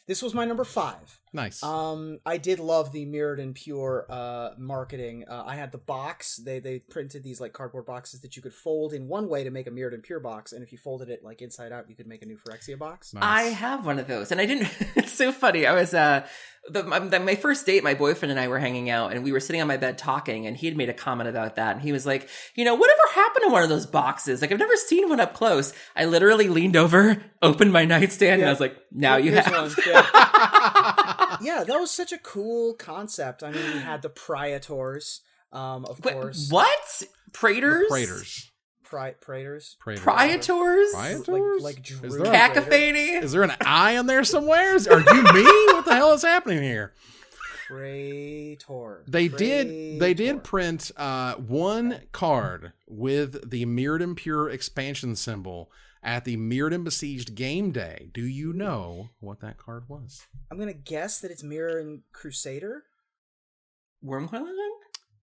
This was my number 5. Nice. I did love the Mirrored and Pure marketing. I had the box. They printed these like cardboard boxes that you could fold in one way to make a Mirrored and Pure box, and if you folded it like inside out, you could make a New Phyrexia box. Nice. I have one of those, and I didn't. It's so funny. I was my first date. My boyfriend and I were hanging out, and we were sitting on my bed talking, and he had made a comment about that, and he was like, "You know, whatever happened to one of those boxes? Like, I've never seen one up close." I literally leaned over, opened my nightstand, and I was like, "Now you Here's have." one. Yeah, that was such a cool concept. I mean, we had the Praetors, of course. What? Praetors? Praetors. Praetors? Praetors? Praetors? Like Drew Is there a- Cacophony? Is there an eye on there somewhere? Are you me? What the hell is happening here? Praetor. They did print one card with the Mirrored and Pure expansion symbol at the Mirrored and Besieged game day. Do you know what that card was? I'm gonna guess that it's Mirror and Crusader. Wormcoil Legend?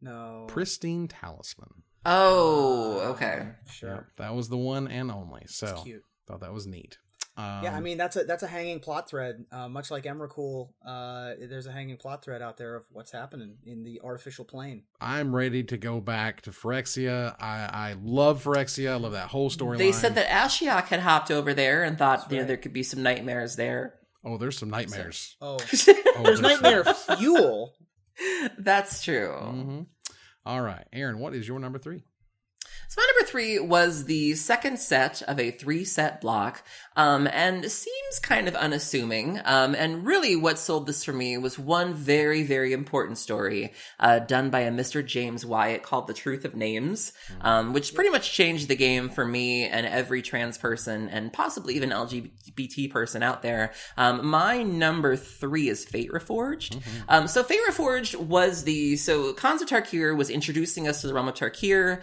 No. Pristine Talisman. Oh, okay. Sure. Yep, that was the one and only. So It's cute. thought that was neat. Yeah, I mean that's a hanging plot thread. Much like Emrakul, there's a hanging plot thread out there of what's happening in the artificial plane. I'm ready to go back to Phyrexia. I love Phyrexia. I love that whole storyline. They said that Ashiok had hopped over there and thought there could be some nightmares there. Oh, there's some nightmares. There's nightmare fuel. That's true. Mm-hmm. All right, Aaron, what is your number 3? So my number 3 was the second set of a 3-set block, and seems kind of unassuming. And really what sold this for me was one very, very important story done by a Mr. James Wyatt called The Truth of Names, which pretty much changed the game for me and every trans person and possibly even LGBT person out there. My number 3 is Fate Reforged. So Fate Reforged was Khans of Tarkir was introducing us to the realm of Tarkir.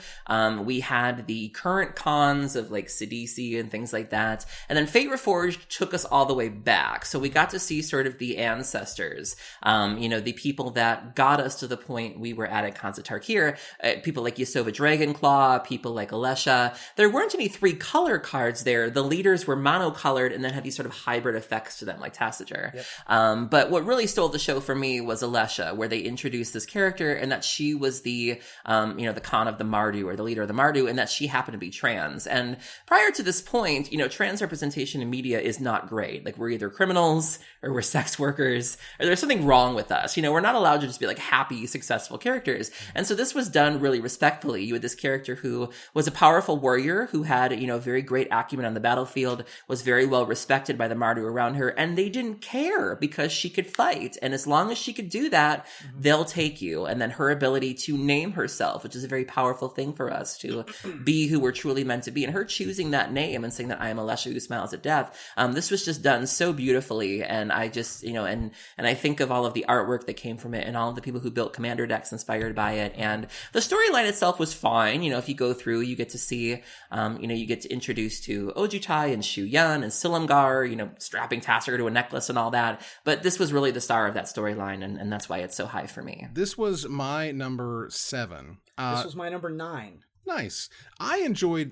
We had the current Khans of like Sidisi and things like that. And then Fate Reforged took us all the way back. So we got to see sort of the ancestors, the people that got us to the point we were at Khans of Tarkir, people like Yasova Dragonclaw, people like Alesha. There weren't any 3-color cards there. The leaders were monocolored and then had these sort of hybrid effects to them, like Tassiger. Yep. But what really stole the show for me was Alesha, where they introduced this character and that she was the Khan of the Mardu, or the leader of the Mardu, and that she happened to be trans. And prior to this point, trans representation in media is not great. Like, we're either criminals or we're sex workers, or there's something wrong with us. We're not allowed to just be like happy, successful characters. And so this was done really respectfully. You had this character who was a powerful warrior who had, very great acumen on the battlefield, was very well respected by the Mardu around her, and they didn't care because she could fight. And as long as she could do that, they'll take you. And then her ability to name herself, which is a very powerful thing for us to be who we're truly meant to be. And her choosing that name and saying that I am Alesha who smiles at death, this was just done so beautifully. And I just, and I think of all of the artwork that came from it and all of the people who built commander decks inspired by it. And the storyline itself was fine. If you go through, you get to see, you get to introduce to Ojutai and Shu Yun and Silumgar, strapping Tassiger to a necklace and all that. But this was really the star of that storyline. And that's why it's so high for me. This was my number 7. This was my number 9. Nice. I did enjoy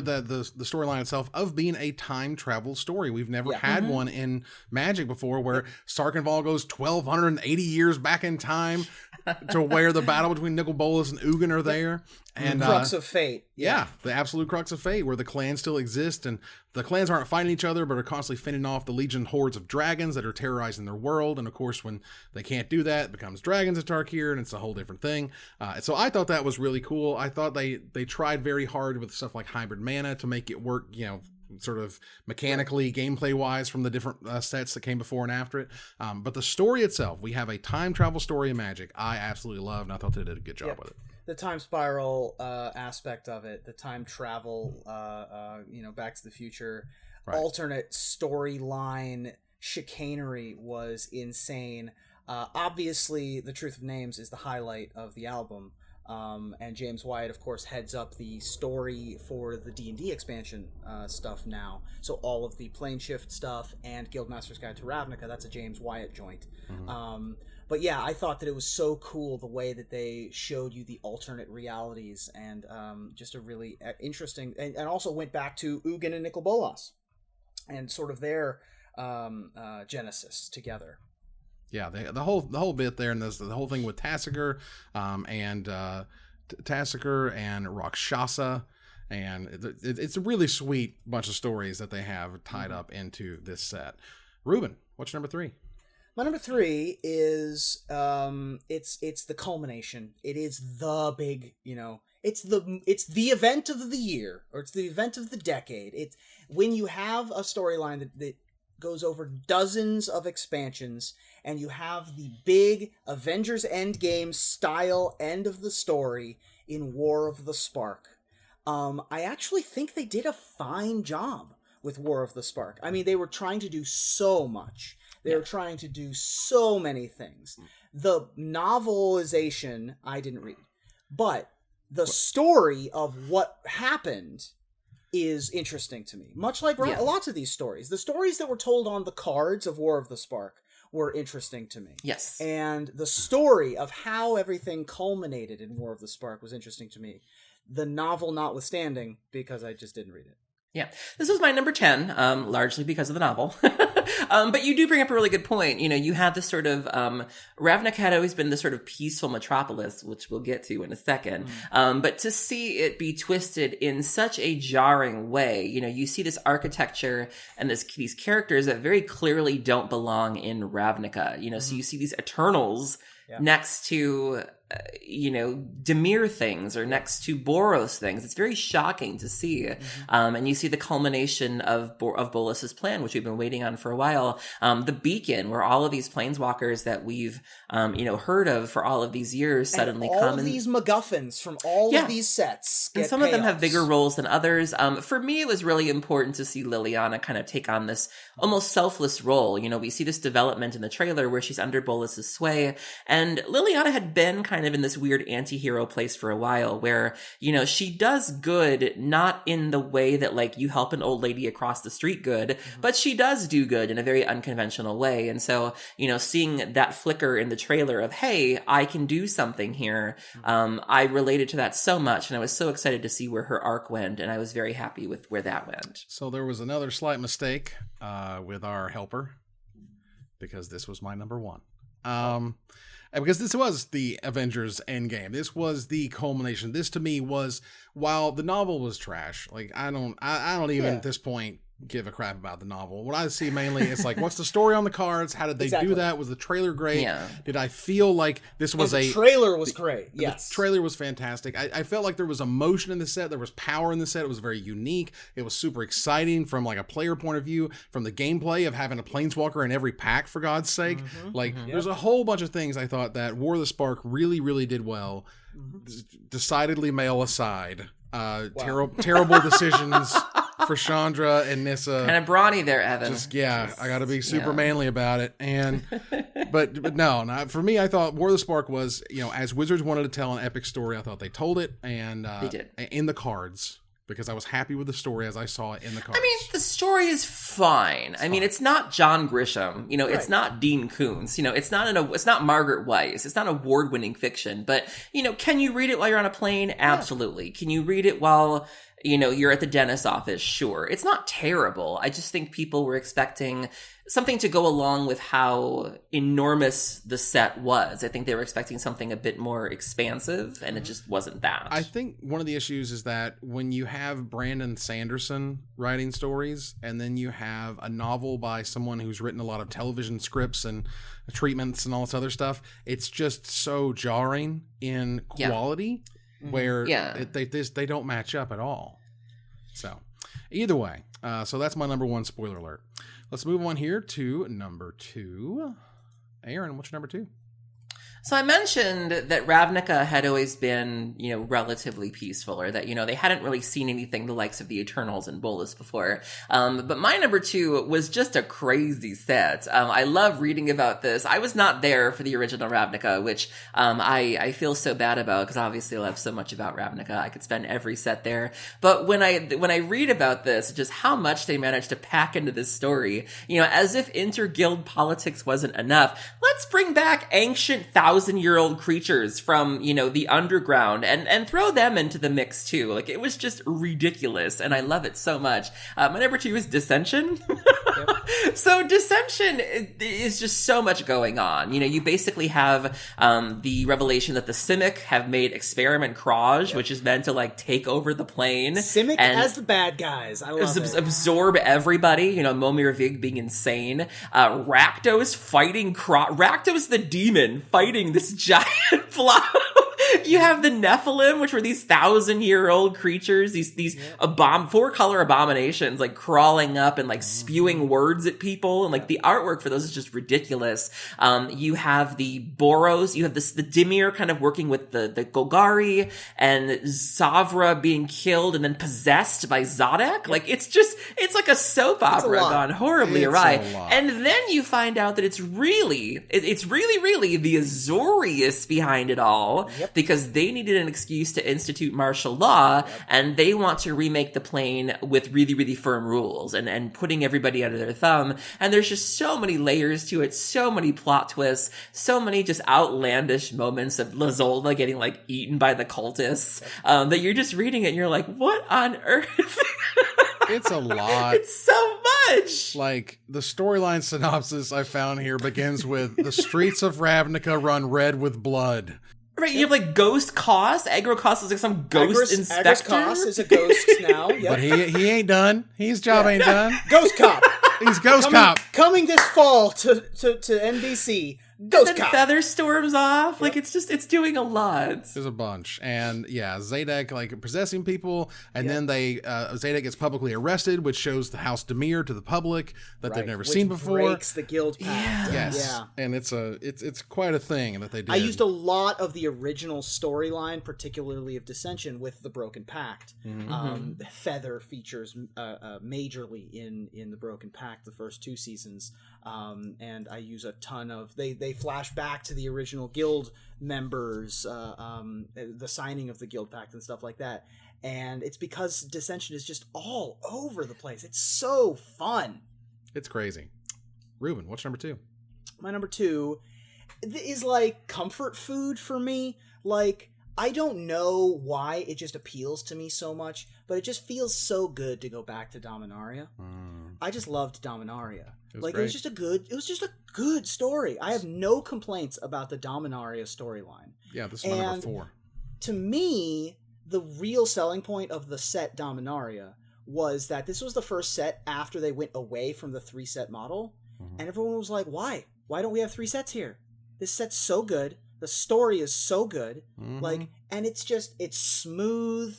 the storyline itself of being a time travel story. We've never had one in Magic before where Sarkhanval goes 1,280 years back in time to where the battle between Nicol Bolas and Ugin are there. And Crux of Fate. Yeah, the absolute crux of fate, where the clans still exist, and the clans aren't fighting each other, but are constantly fending off the legion hordes of dragons that are terrorizing their world. And of course, when they can't do that, it becomes dragons of Tarkir, and it's a whole different thing. So I thought that was really cool. I thought they tried very hard with stuff like hybrid mana to make it work, sort of mechanically, gameplay wise, from the different sets that came before and after it. But the story itself, we have a time travel story of magic. I absolutely loved, and I thought they did a good job with it. The time spiral aspect of it, the time travel, Back to the Future, alternate storyline chicanery was insane. Obviously, The Truth of Names is the highlight of the album. And James Wyatt, of course, heads up the story for the D&D expansion stuff now. So all of the Plane Shift stuff and Guildmaster's Guide to Ravnica, that's a James Wyatt joint. Mm-hmm. But yeah, I thought that it was so cool the way that they showed you the alternate realities, and just a really interesting... And also went back to Ugin and Nicol Bolas and sort of their genesis together. Yeah, the whole bit there, and the whole thing with Tassiger, and Tassiger and Rakshasa, and it's a really sweet bunch of stories that they have tied up into this set. Ruben, what's your number 3? My number 3 is it's the culmination. It is the big, it's the event of the year, or it's the event of the decade. It's when you have a storyline that goes over dozens of expansions, and you have the big Avengers Endgame style end of the story in War of the Spark. I actually think they did a fine job with War of the Spark. I mean, they were trying to do so much. They were trying to do so many things. The novelization, I didn't read. But the story of what happened is interesting to me. Much like lots of these stories. The stories that were told on the cards of War of the Spark were interesting to me. Yes. And the story of how everything culminated in War of the Spark was interesting to me. The novel notwithstanding, because I just didn't read it. Yeah, this was my number 10, largely because of the novel. But you do bring up a really good point. You had this sort of, Ravnica had always been this sort of peaceful metropolis, which we'll get to in a second. But to see it be twisted in such a jarring way, you see this architecture and these characters that very clearly don't belong in Ravnica. So you see these Eternals next to... Demir things, or next to Boros things. It's very shocking to see. And you see the culmination of Bolas's plan, which we've been waiting on for a while. The beacon, where all of these planeswalkers that we've, heard of for all of these years suddenly and all come. All of these MacGuffins from all of these sets. And some of them have bigger roles than others. For me, it was really important to see Liliana kind of take on this almost selfless role. We see this development in the trailer where she's under Bolas's sway. And Liliana had been kind of in this weird anti-hero place for a while where, she does good, not in the way that like you help an old lady across the street good, but she does do good in a very unconventional way. And so, seeing that flicker in the trailer of, hey, I can do something here. I related to that so much, and I was so excited to see where her arc went, and I was very happy with where that went. So there was another slight mistake with our helper, because this was my number 1. Because this was the Avengers Endgame. This was the culmination. This to me was, while the novel was trash, like I don't even at this point give a crap about the novel. What I see mainly is like, what's the story on the cards? How did they do that? Was the trailer great? Yeah. Did I feel like this was the trailer was great? Yes. The trailer was fantastic. I felt like there was emotion in the set. There was power in the set. It was very unique. It was super exciting from like a player point of view, from the gameplay of having a planeswalker in every pack, for God's sake. There's a whole bunch of things I thought that War of the Spark really, really did well. Decidedly male aside. Terrible decisions for Chandra and Nissa. Kind of brawny there, Evan. I got to be super manly about it. And but no, for me, I thought War of the Spark was, as Wizards wanted to tell an epic story, I thought they told it, and they did in the cards. Because I was happy with the story as I saw it in the cards. I mean, the story is fine. It's not John Grisham. It's not Dean Koontz. It's not Margaret Weiss. It's not award-winning fiction. But, can you read it while you're on a plane? Absolutely. Yeah. Can you read it while, you're at the dentist's office? Sure. It's not terrible. I just think people were expecting something to go along with how enormous the set was. I think they were expecting something a bit more expansive, and it just wasn't that. I think one of the issues is that when you have Brandon Sanderson writing stories, and then you have a novel by someone who's written a lot of television scripts and treatments and all this other stuff, it's just so jarring in quality where they don't match up at all. So either way, So that's my number 1 spoiler alert. Let's move on here to number 2. Aaron, what's your number 2? So I mentioned that Ravnica had always been, relatively peaceful, or that, they hadn't really seen anything the likes of the Eternals and Bolus before. But my number 2 was just a crazy set. I love reading about this. I was not there for the original Ravnica, which I feel so bad about, because obviously I love so much about Ravnica. I could spend every set there. But when I read about this, just how much they managed to pack into this story, as if inter-guild politics wasn't enough, let's bring back ancient 1,000-year-old creatures from, the underground and throw them into the mix too. Like, it was just ridiculous, and I love it so much. My number 2 is Dissension. Yep. So Dissension is just so much going on. You basically have the revelation that the Simic have made Experiment Kraj, which is meant to, take over the plane. Simic as the bad guys. I love it. Absorb everybody. Momir Vig being insane. Rakdos fighting Rakdos the demon fighting this giant fly. You have the Nephilim, which were these 1,000-year-old creatures, these 4-color abominations, crawling up and spewing words at people, and the artwork for those is just ridiculous. You have the Boros, you have the Dimir kind of working with the Golgari, and Zavra being killed and then possessed by Zodek. It's like a soap opera gone horribly awry. And then you find out that it's really the Azorius behind it all. Yep. Because they needed an excuse to institute martial law, and they want to remake the plane with really, really firm rules and putting everybody under their thumb. And there's just so many layers to it, so many plot twists, so many just outlandish moments of Lazolda getting eaten by the cultists, that you're just reading it and you're like, what on earth? It's a lot. It's so much. The storyline synopsis I found here begins with the streets of Ravnica run red with blood. Right, you have Ghost Koss. Aggro Koss is some ghost inspector. Aggro Koss is a ghost now. Yep. But he ain't done. His job ain't done. Ghost Cop. He's Ghost Cop. Coming this fall to NBC. Ghost Cop. Feather storms off. Yep. It's doing a lot. There's a bunch. And Zadek possessing people, and then Zadek gets publicly arrested, which shows the House Dimir to the public that they've never seen before. Breaks the guild pact. Yeah. Yes. Yeah. And it's quite a thing that they did. I used a lot of the original storyline, particularly of Dissension, with the Broken Pact. Mm-hmm. Feather features majorly in the Broken Pact the first 2 seasons. And I use a ton of they flash back to the original guild members, the signing of the guild pact and stuff like that. And it's because Dissension is just all over the place. It's so fun. It's crazy. Ruben, what's number 2? My number 2 is comfort food for me. I don't know why it just appeals to me so much, but it just feels so good to go back to Dominaria. I just loved Dominaria. It was just a good story. I have no complaints about the Dominaria storyline. Yeah, this is my number 4. To me, the real selling point of the set Dominaria was that this was the first set after they went away from the 3-set model, and everyone was like, why? Why don't we have 3 sets here? This set's so good. The story is so good. And it's smooth.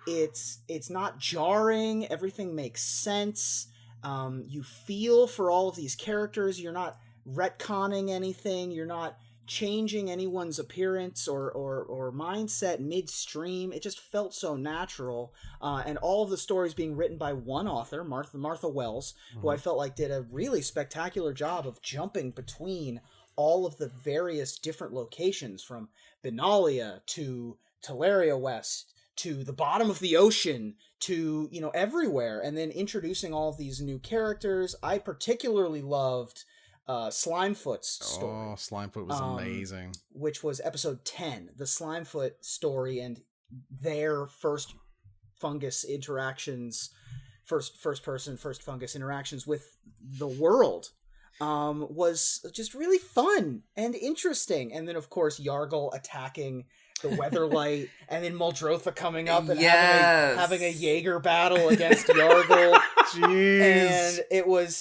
It's not jarring. Everything makes sense. You feel for all of these characters. You're not retconning anything. You're not changing anyone's appearance or mindset midstream. It just felt so natural. And all of the stories being written by one author, Martha Wells, who I felt did a really spectacular job of jumping between all of the various different locations, from Benalia to Teleria West to the bottom of the ocean to, everywhere, and then introducing all of these new characters. I particularly loved Slimefoot's story. Oh, Slimefoot was amazing. Which was episode 10, the Slimefoot story and their first fungus interactions, first person, first fungus interactions with the world. Was just really fun and interesting. And then, of course, Yargle attacking the Weatherlight, and then Muldrotha coming up and Yes. having a Jaeger battle against Yargle. Jeez.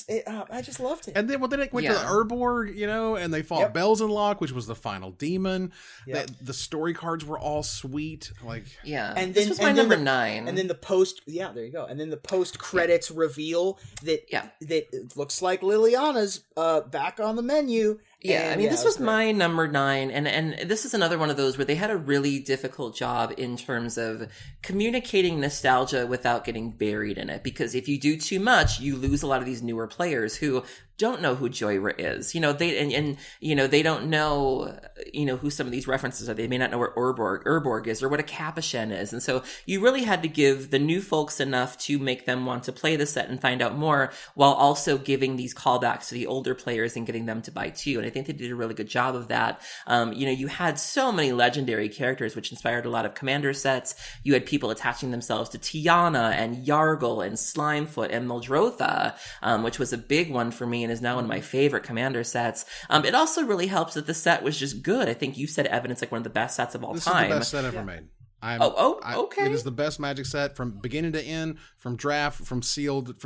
And I just loved it. And then, then it went to the Urborg, you know, and they fought Belzenlock, which was the final demon. The story cards were all sweet. Like, yeah. And then, this was my number 9. And then the post, there you go. And then the post credits reveal that it looks like Liliana's back on the menu. Yeah, I mean, this was my number 9, and this is another one of those where they had a really difficult job in terms of communicating nostalgia without getting buried in it. Because if you do too much, you lose a lot of these newer players who don't know who Joyra is. You know, they don't know, who some of these references are. They may not know where Urborg is or what a Capuchin is. And so you really had to give the new folks enough to make them want to play the set and find out more, while also giving these callbacks to the older players and getting them to buy too. And I think they did a really good job of that. You had so many legendary characters, which inspired a lot of commander sets. You had people attaching themselves to Tiana and Yargle and Slimefoot and Muldrotha, which was a big one for me and is now one of my favorite commander sets. It also really helps that the set was just good. I think you said, Evan, it's like one of the best sets of all time. This is the best set ever made. Okay. It is the best Magic set from beginning to end, from draft, from sealed,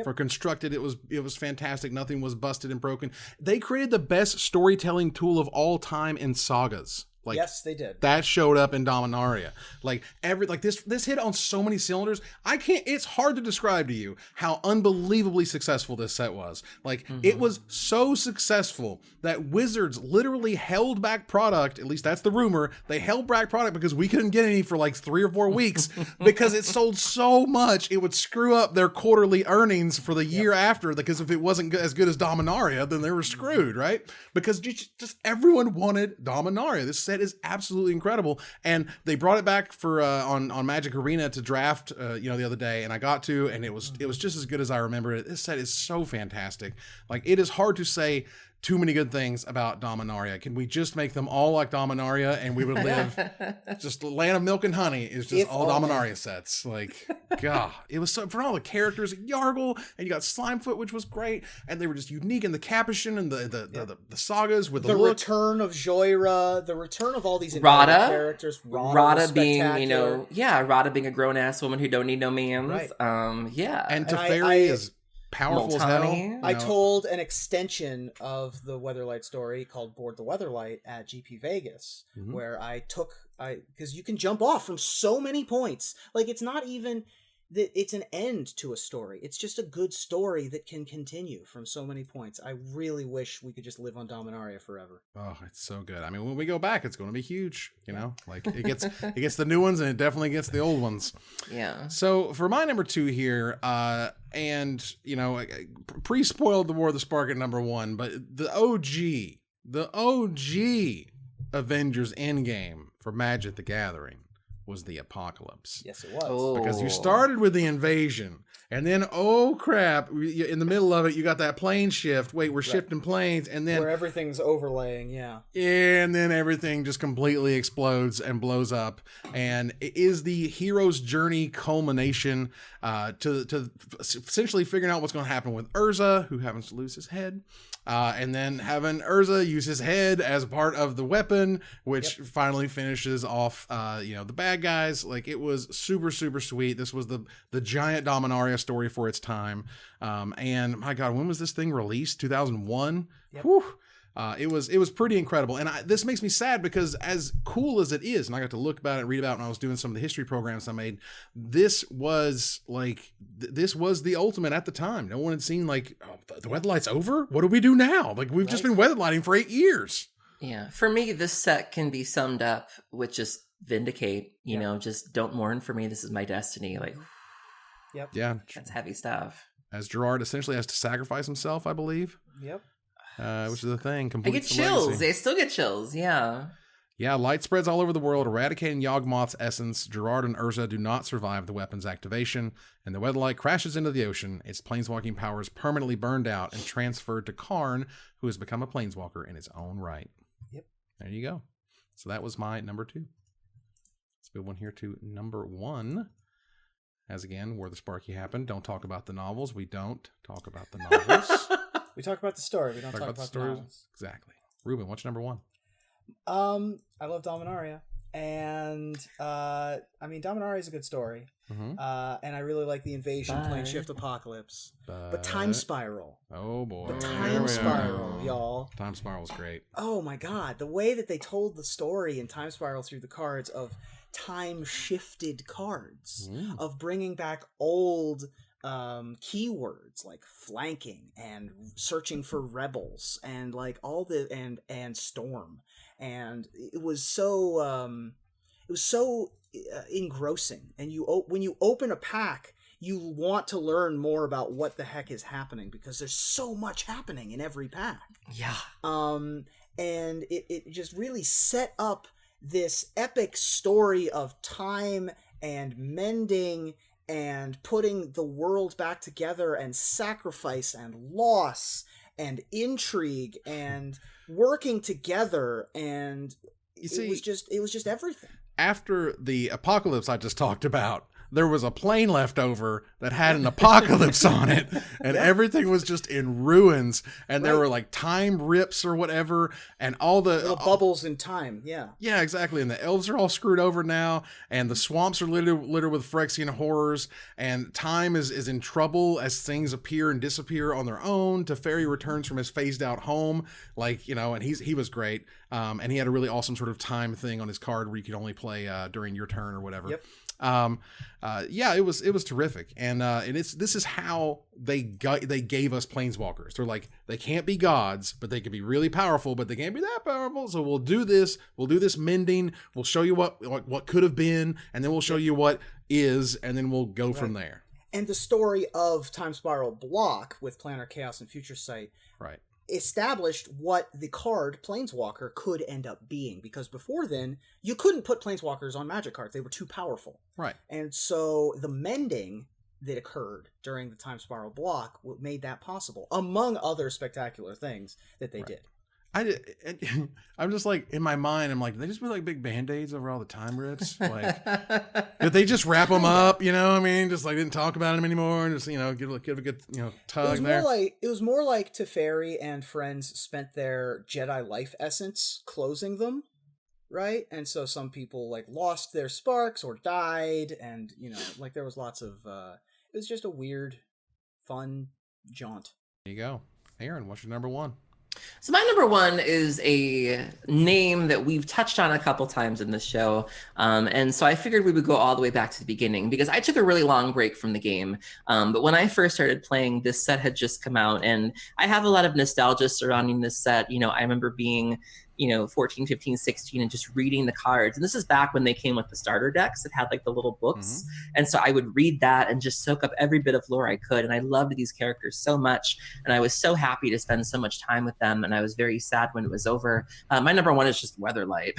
for constructed. It was fantastic. Nothing was busted and broken. They created the best storytelling tool of all time in sagas. Yes, they did. That showed up in Dominaria. This hit on so many cylinders. It's hard to describe to you how unbelievably successful this set was. It was so successful that Wizards literally held back product. At least that's the rumor. They held back product because we couldn't get any for 3 or 4 weeks because it sold so much it would screw up their quarterly earnings for the year after. Because if it wasn't as good as Dominaria, then they were screwed, right? Because just everyone wanted Dominaria. This set is absolutely incredible, and they brought it back for on Magic Arena to draft the other day, and I got to, and it was just as good as I remember it. This set is so fantastic. It is hard to say too many good things about Dominaria. Can we just make them all like Dominaria and we would live just the land of milk and honey is just all Dominaria sets. God, it was so, for all the characters, Yargle, and you got Slimefoot, which was great, and they were just unique, in the Capuchin and the sagas with the look. Return of Joyra, the return of all these Rada characters. Rada being, Rada being a grown ass woman who don't need no mans. Right. And Teferi is powerful as hell. I told an extension of the Weatherlight story called Board the Weatherlight at GP Vegas, where because you can jump off from so many points. It's not even that it's an end to a story. It's just a good story that can continue from so many points. I really wish we could just live on Dominaria forever. Oh, it's so good. I mean, when we go back, it's going to be huge. It gets the new ones, and it definitely gets the old ones. Yeah. So for my number 2 here, pre-spoiled the War of the Spark at number 1, but the OG Avengers Endgame for Magic the Gathering was the Apocalypse. Yes, it was. Because you started with the invasion, and then, oh crap, in the middle of it, you got that plane shift. Wait, we're shifting planes, and then... where everything's overlaying, yeah. And then everything just completely explodes and blows up. And it is the hero's journey culmination to essentially figuring out what's going to happen with Urza, who happens to lose his head. And then having Urza use his head as part of the weapon, which finally finishes off, the bad guys. It was super, super sweet. This was the giant Dominaria story for its time. And my God, when was this thing released? 2001? Yep. Whew. It was pretty incredible. And this makes me sad because as cool as it is, and I got to look about it, read about it when I was doing some of the history programs I made, this was the ultimate at the time. No one had seen the Weatherlight's over? What do we do now? We've just been Weatherlighting for 8 years. Yeah. For me, this set can be summed up with just vindicate, just don't mourn for me. This is my destiny. Yep. Yeah. That's heavy stuff. As Gerard essentially has to sacrifice himself, I believe. Yep. Which is the thing. I get chills. Legacy. They still get chills. Yeah. Yeah, light spreads all over the world, eradicating Yawgmoth's essence. Gerard and Urza do not survive the weapon's activation, and the Weatherlight crashes into the ocean, its planeswalking powers permanently burned out and transferred to Karn, who has become a planeswalker in his own right. Yep. There you go. So that was my number 2. Let's move on here to number 1. As again, where the Sparky happened. Don't talk about the novels. We don't talk about the novels. We talk about the story. We don't talk about the novels. Exactly. Ruben, what's your number 1? I love Dominaria. And I mean, Dominaria is a good story. And I really like the invasion plane shift apocalypse. But Time Spiral. Oh boy. The Time Spiral, y'all. Time Spiral's great. Oh my god, the way that they told the story in Time Spiral through the cards of time shifted cards, of bringing back old keywords like flanking and searching for rebels and like all the and storm, and it was so engrossing. And when you open a pack, you want to learn more about what the heck is happening because there's so much happening in every pack. Yeah. And it just really set up this epic story of time and mending and putting the world back together and sacrifice and loss and intrigue and working together, and it was just everything. After the apocalypse I just talked about, there was a plane left over that had an apocalypse on it, and everything was just in ruins, and there were like time rips or whatever, and all the little bubbles in time. Yeah, exactly. And the elves are all screwed over now, and the swamps are littered with Phyrexian horrors, and time is in trouble as things appear and disappear on their own. Teferi returns from his phased out home, like, you know, and he was great. And he had a really awesome sort of time thing on his card where you could only play during your turn or whatever. Yep. Yeah, it was terrific, and this is how they gave us planeswalkers. They're like, they can't be gods, but they can be really powerful, but they can't be that powerful. So we'll do this mending. We'll show you what could have been, and then we'll show you what is, and then we'll go from there. And the story of Time Spiral Block with Planar Chaos and Future Sight, right, established what the card Planeswalker could end up being, because before then you couldn't put Planeswalkers on Magic cards. They were too powerful. Right. And so the mending that occurred during the Time Spiral Block made that possible, among other spectacular things that they did. I'm just like, in my mind, I'm like, did they just put like big band-aids over all the time rips? Like, did they just wrap them up? You know what I mean? Just like didn't talk about them anymore, and just, you know, give a good, you know, tug there. It was more like Teferi and friends spent their Jedi life essence closing them, right? And so some people like lost their sparks or died, and, you know, like there was lots of it was just a weird, fun jaunt. There you go. Aaron, what's your number one? So my number one is a name that we've touched on a couple times in this show. And so I figured we would go all the way back to the beginning because I took a really long break from the game. But when I first started playing, this set had just come out, and I have a lot of nostalgia surrounding this set. You know, I remember being, 14, 15, 16 and just reading the cards. And this is back when they came with the starter decks that had like the little books. And so I would read that and just soak up every bit of lore I could. And I loved these characters so much. And I was so happy to spend so much time with them. And I was very sad when it was over. My number one is just Weatherlight,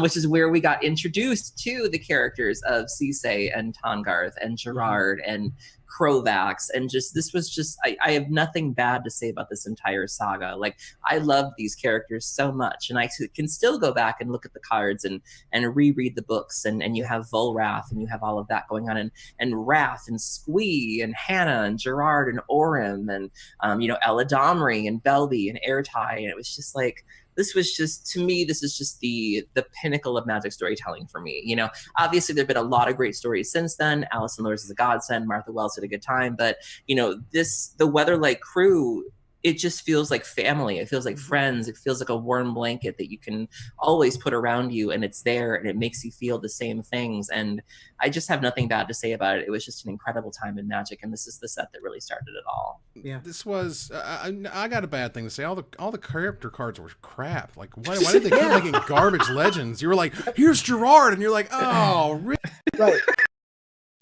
which is where we got introduced to the characters of Cisse and Tongarth and Gerard and Krovax, and this was just I have nothing bad to say about this entire saga. Like, I love these characters so much, and I can still go back and look at the cards and reread the books, and you have Volrath, and you have all of that going on, and Wrath and Squee and Hannah and Gerard and Orim and Eladamri and Belby and Airtie, and it was just like, this was just, to me, this is just the pinnacle of Magic storytelling for me. Obviously there have been a lot of great stories since then. Alison Lures is a godsend. Martha Wells had a good time. But, the Weatherlight crew, it just feels like family. It feels like friends. It feels like a warm blanket that you can always put around you, and it's there, and it makes you feel the same things. And I just have nothing bad to say about it. It was just an incredible time in Magic, and this is the set that really started it all. Yeah, this was. I got a bad thing to say. All the character cards were crap. Like, why did they keep making garbage legends? You were like, here's Gerard, and you're like, oh, really? Right.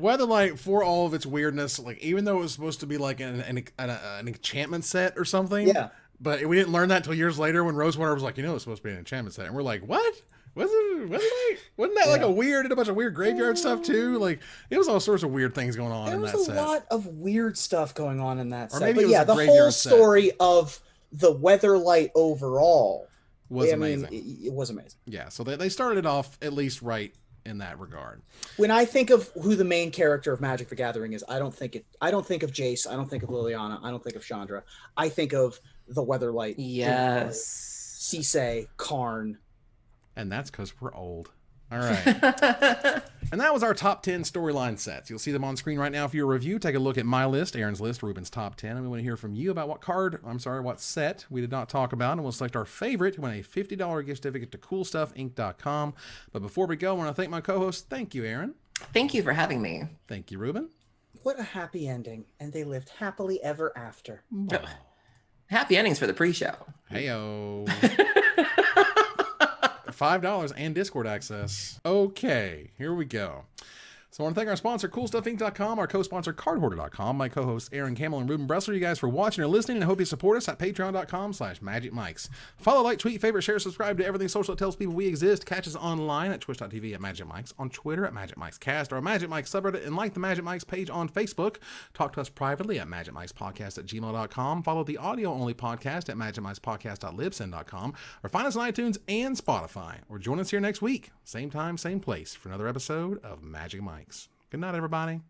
Weatherlight, for all of its weirdness, like, even though it was supposed to be like an enchantment set or something, but we didn't learn that until years later when Rosewater was like, it's supposed to be an enchantment set, and we're like, what? Wasn't that like a bunch of weird graveyard stuff too? Like, it was all sorts of weird things going on in that set. There was a lot of weird stuff going on in that set. Maybe but the whole story of the Weatherlight overall was amazing. It was amazing. Yeah, so they started it off at least right in that regard. When I think of who the main character of Magic the Gathering is, I don't think of Jace, I don't think of Liliana, I don't think of Chandra. I think of the Weatherlight. Yes. Cisse, Karn. And that's because we're old. All right. And that was our top 10 storyline sets. You'll see them on screen right now for your review. Take a look at my list, Aaron's list, Ruben's top 10. And we want to hear from you about what set we did not talk about. And we'll select our favorite to win a $50 gift certificate to CoolStuffInc.com. But before we go, I want to thank my co-host. Thank you, Aaron. Thank you for having me. Thank you, Ruben. What a happy ending. And they lived happily ever after. Oh. Happy endings for the pre-show. Hey-o. $5 and Discord access. Okay, here we go. So I want to thank our sponsor, CoolStuffInc.com, our co-sponsor, CardHoarder.com, my co-hosts, Aaron Campbell and Ruben Bressler. You guys for watching or listening, and I hope you support us at Patreon.com/MagicMikes. Follow, like, tweet, favorite, share, subscribe to everything social that tells people we exist. Catch us online at Twitch.tv at MagicMikes, on Twitter at MagicMikesCast, or a Magic Mike subreddit, and like the Magic Mikes page on Facebook. Talk to us privately at MagicMikesPodcast@gmail.com. Follow the audio-only podcast at MagicMikesPodcast.libsyn.com, or find us on iTunes and Spotify. Or join us here next week, same time, same place, for another episode of Magic Mike. Good night, everybody.